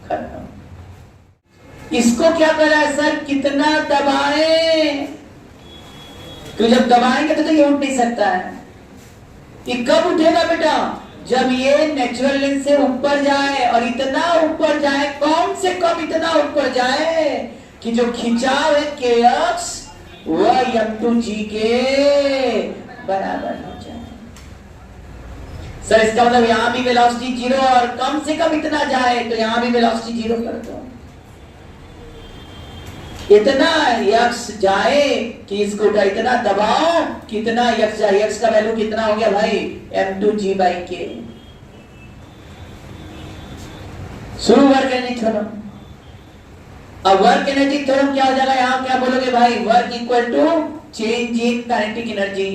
खत्म. इसको क्या कर रहा है सर? कितना दबाएं? तो जब दबाएंगे तो ये उठ नहीं सकता है. ये कब उठेगा बेटा? जब ये नेचुरल लेंथ से ऊपर जाए, और इतना ऊपर जाए, कम से कम इतना ऊपर जाए कि जो खिंचाव है kx वह m2g के बराबर हो जाए. सर इसका मतलब यहां भी वेलोसिटी 0 और कम से कम इतना जाए तो यहां भी वेलोसिटी 0 कर दो. इतना x जाए कि इसको उठा, इतना दबाओ कितना x जाए. x का वैल्यू कितना हो गया भाई? m2g/k. शुरू वर्क एनर्जी थ्योरम. अब वर्क एनर्जी थ्योरम क्या हो जाएगा? यहां क्या बोलोगे भाई? Work equal to change in kinetic energy.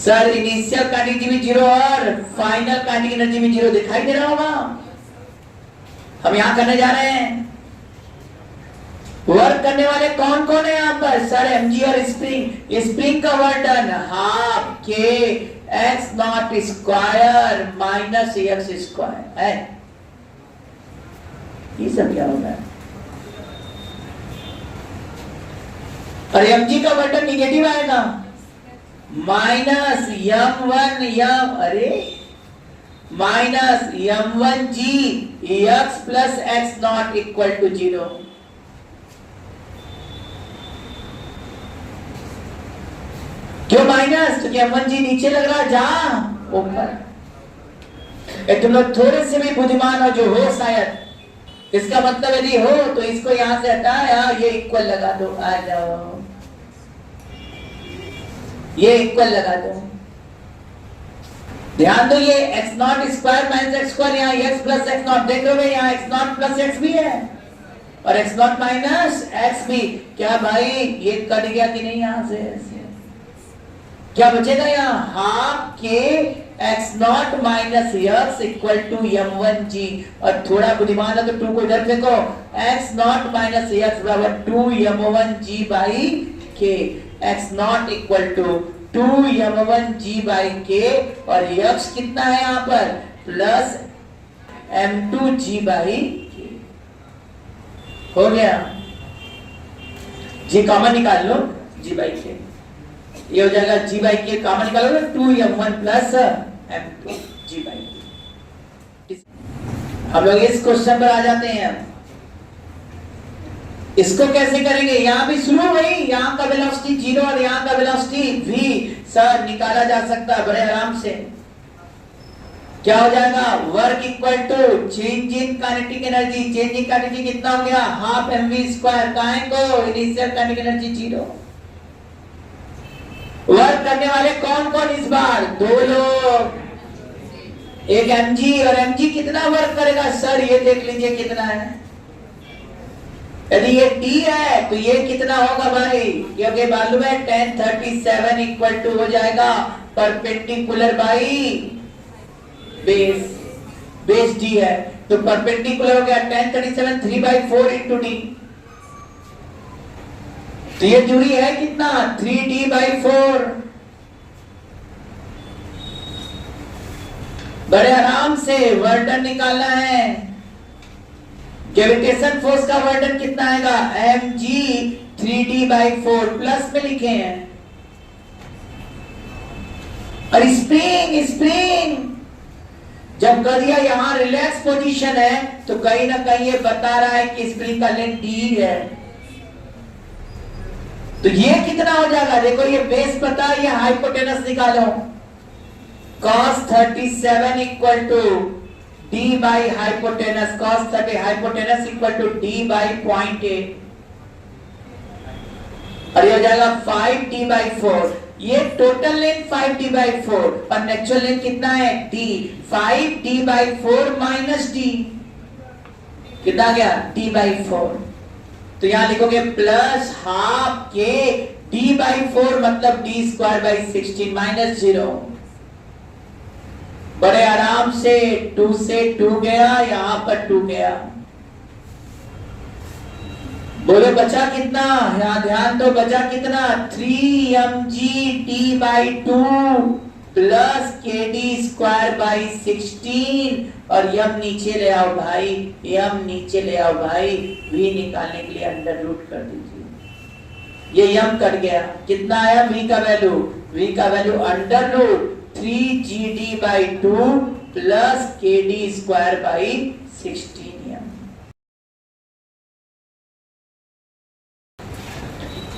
Sir initial kinetic energy भी 0 और फाइनल काइनेटिक एनर्जी भी 0 दिखाई दे रहा होगा. हम यहां करने जा रहे हैं वर्क करने वाले कौन कौन है यहां पर सर? mg और स्प्रिंग। स्प्रिंग का work done half k x naught square minus x square है। ये सब क्या होगा? और mg का वर्क डन निगेटिव आएगा माइनस m1 m अरे minus m1g x plus x naught equal to 0। क्यों माइनस? क्योंकि m1g नीचे लग रहा, जहां ऊपर। तुम लोग थोड़े से भी बुद्धिमान हो जो हो शायद, इसका मतलब यदि हो तो इसको यहां से हटाया, ये इक्वल लगा दो, आ जाओ ये इक्वल लगा दो। ध्यान दो, ये x naught square minus x square, यहाँ एक्स प्लस एक्स नॉट देख रहे हो, यहाँ एक्स नॉट प्लस एक्स भी है और एक्स नॉट माइनस एक्स भी। क्या भाई ये कट गया कि नहीं? यहां से क्या बचेगा? यहाँ half k x naught minus x equal to m1g। और थोड़ा बुद्धिमान है तो 2 को इधर फेंको, एक्स नॉट माइनस एक्स बराबर 2m1g by k. X naught equal to 2m1g by k और x कितना है यहाँ पर? प्लस m2g बाई के। हो गया? जी कॉमन निकाल लो, g बाई के ये हो जाएगा, g बाई के कॉमन निकालो ना, 2m1 प्लस m2g बाई के। हम लोग इस क्वेश्चन पर आ जाते हैं। इसको कैसे करेंगे? यहां भी शुरू हुई, यहां का वेलोसिटी 0 और यहां का वेलोसिटी v सर निकाला जा सकता है बड़े आराम से। क्या हो जाएगा? Work equal to change in kinetic energy. Change in kinetic energy कितना हो गया? Half mv square. काहे को? Initial kinetic energy 0। वर्क करने वाले कौन कौन इस बार? 2 लोग, एक mg और mg कितना वर्क करेगा सर? ये देख लीजिए कितना है। यदि ये d है तो ये कितना होगा भाई? क्योंकि मालूम है 1037 इक्वल टू हो जाएगा perpendicular by base. Base d है तो परपेंडिकुलर हो गया 1037 3/4 इंटू d। तो ये दूरी है कितना? 3d/4। बड़े आराम से वर्डन निकालना है। ग्रेविटेशन फोर्स का वर्डन कितना आएगा? mg 3d/4 प्लस में लिखे हैं। और स्प्रिंग जब कर दिया यहां रिलैक्स पोजीशन है तो कहीं ना कहीं ये बता रहा है कि स्प्रिंग का लेंथ d है। तो ये कितना हो जाएगा? देखो ये बेस पता है, ये हाइपोटेनस निकालो। cos 37 equal to d by hypotenuse. cos 30 hypotenuse equal to d by 0.8 और ये हो जाएगा 5d/4। ये टोटल लेंथ 5d/4 और नेचुरल लेंथ कितना है? d। 5d/4 माइनस d कितना गया? d/4। तो यहां लिखोगे प्लस हाफ के d/4 मतलब d²/16 माइनस 0। बड़े आराम से 2 से 2 गया, यहां पर 2 गया। बोलो बचा कितना? यहां ध्यान दो, बचा कितना? 3mg/2 प्लस kd²/16 और यम नीचे ले आओ भाई, यम नीचे ले आओ भाई। v निकालने के लिए अंडर रूट कर दीजिए। ये यम कट गया, कितना आया v का वैल्यू? v का value under root 3gd/2 plus kd²/16 यम।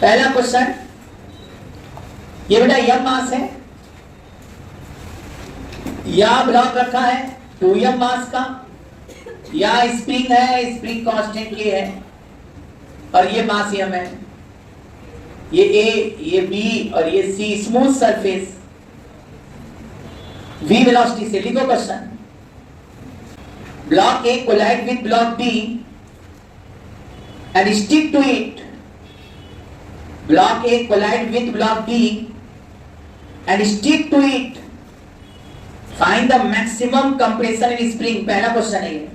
पहला क्वेश्चन, ये बेटा यम मास है, या ब्लॉक रखा है 2m मास का, या स्प्रिंग है, स्प्रिंग कांस्टेंट ये है और ये मास m है। ये A, ये B और ये C smooth surface. v velocity से लिखो question. Block A collide with block B and stick to it. Block A collide with block B and stick to it. Find the maximum compression in spring. पहला question है ये,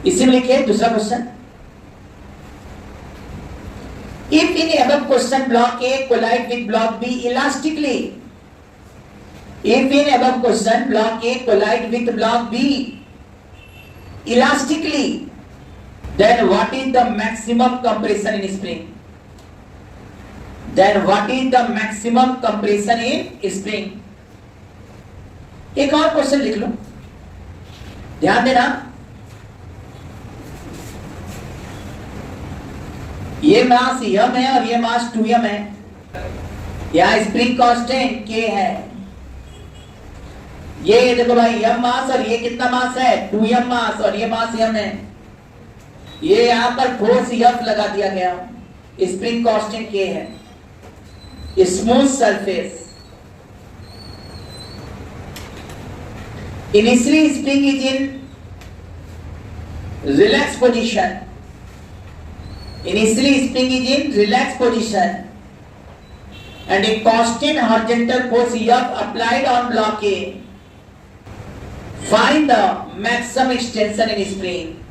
इसी में लिखिए। दूसरा question, If in above question block A collide with block B elastically, if in above question block A collide with block B elastically, then what is the maximum compression in spring? Then what is the maximum compression in spring? एक और question लिख लो, ध्यान देना। ये मास m है और ये मास 2m है। यहाँ स्प्रिंग कांस्टेंट k है। ये देखो भाई m मास और ये कितना मास है 2m मास और ये मास m है। ये यहाँ पर फोर्स F लगा दिया गया, स्प्रिंग कांस्टेंट k है। Smooth surface, initially spring is in relaxed position. Initially spring is in relaxed position and a constant horizontal force F applied on block A. Find the maximum extension in spring.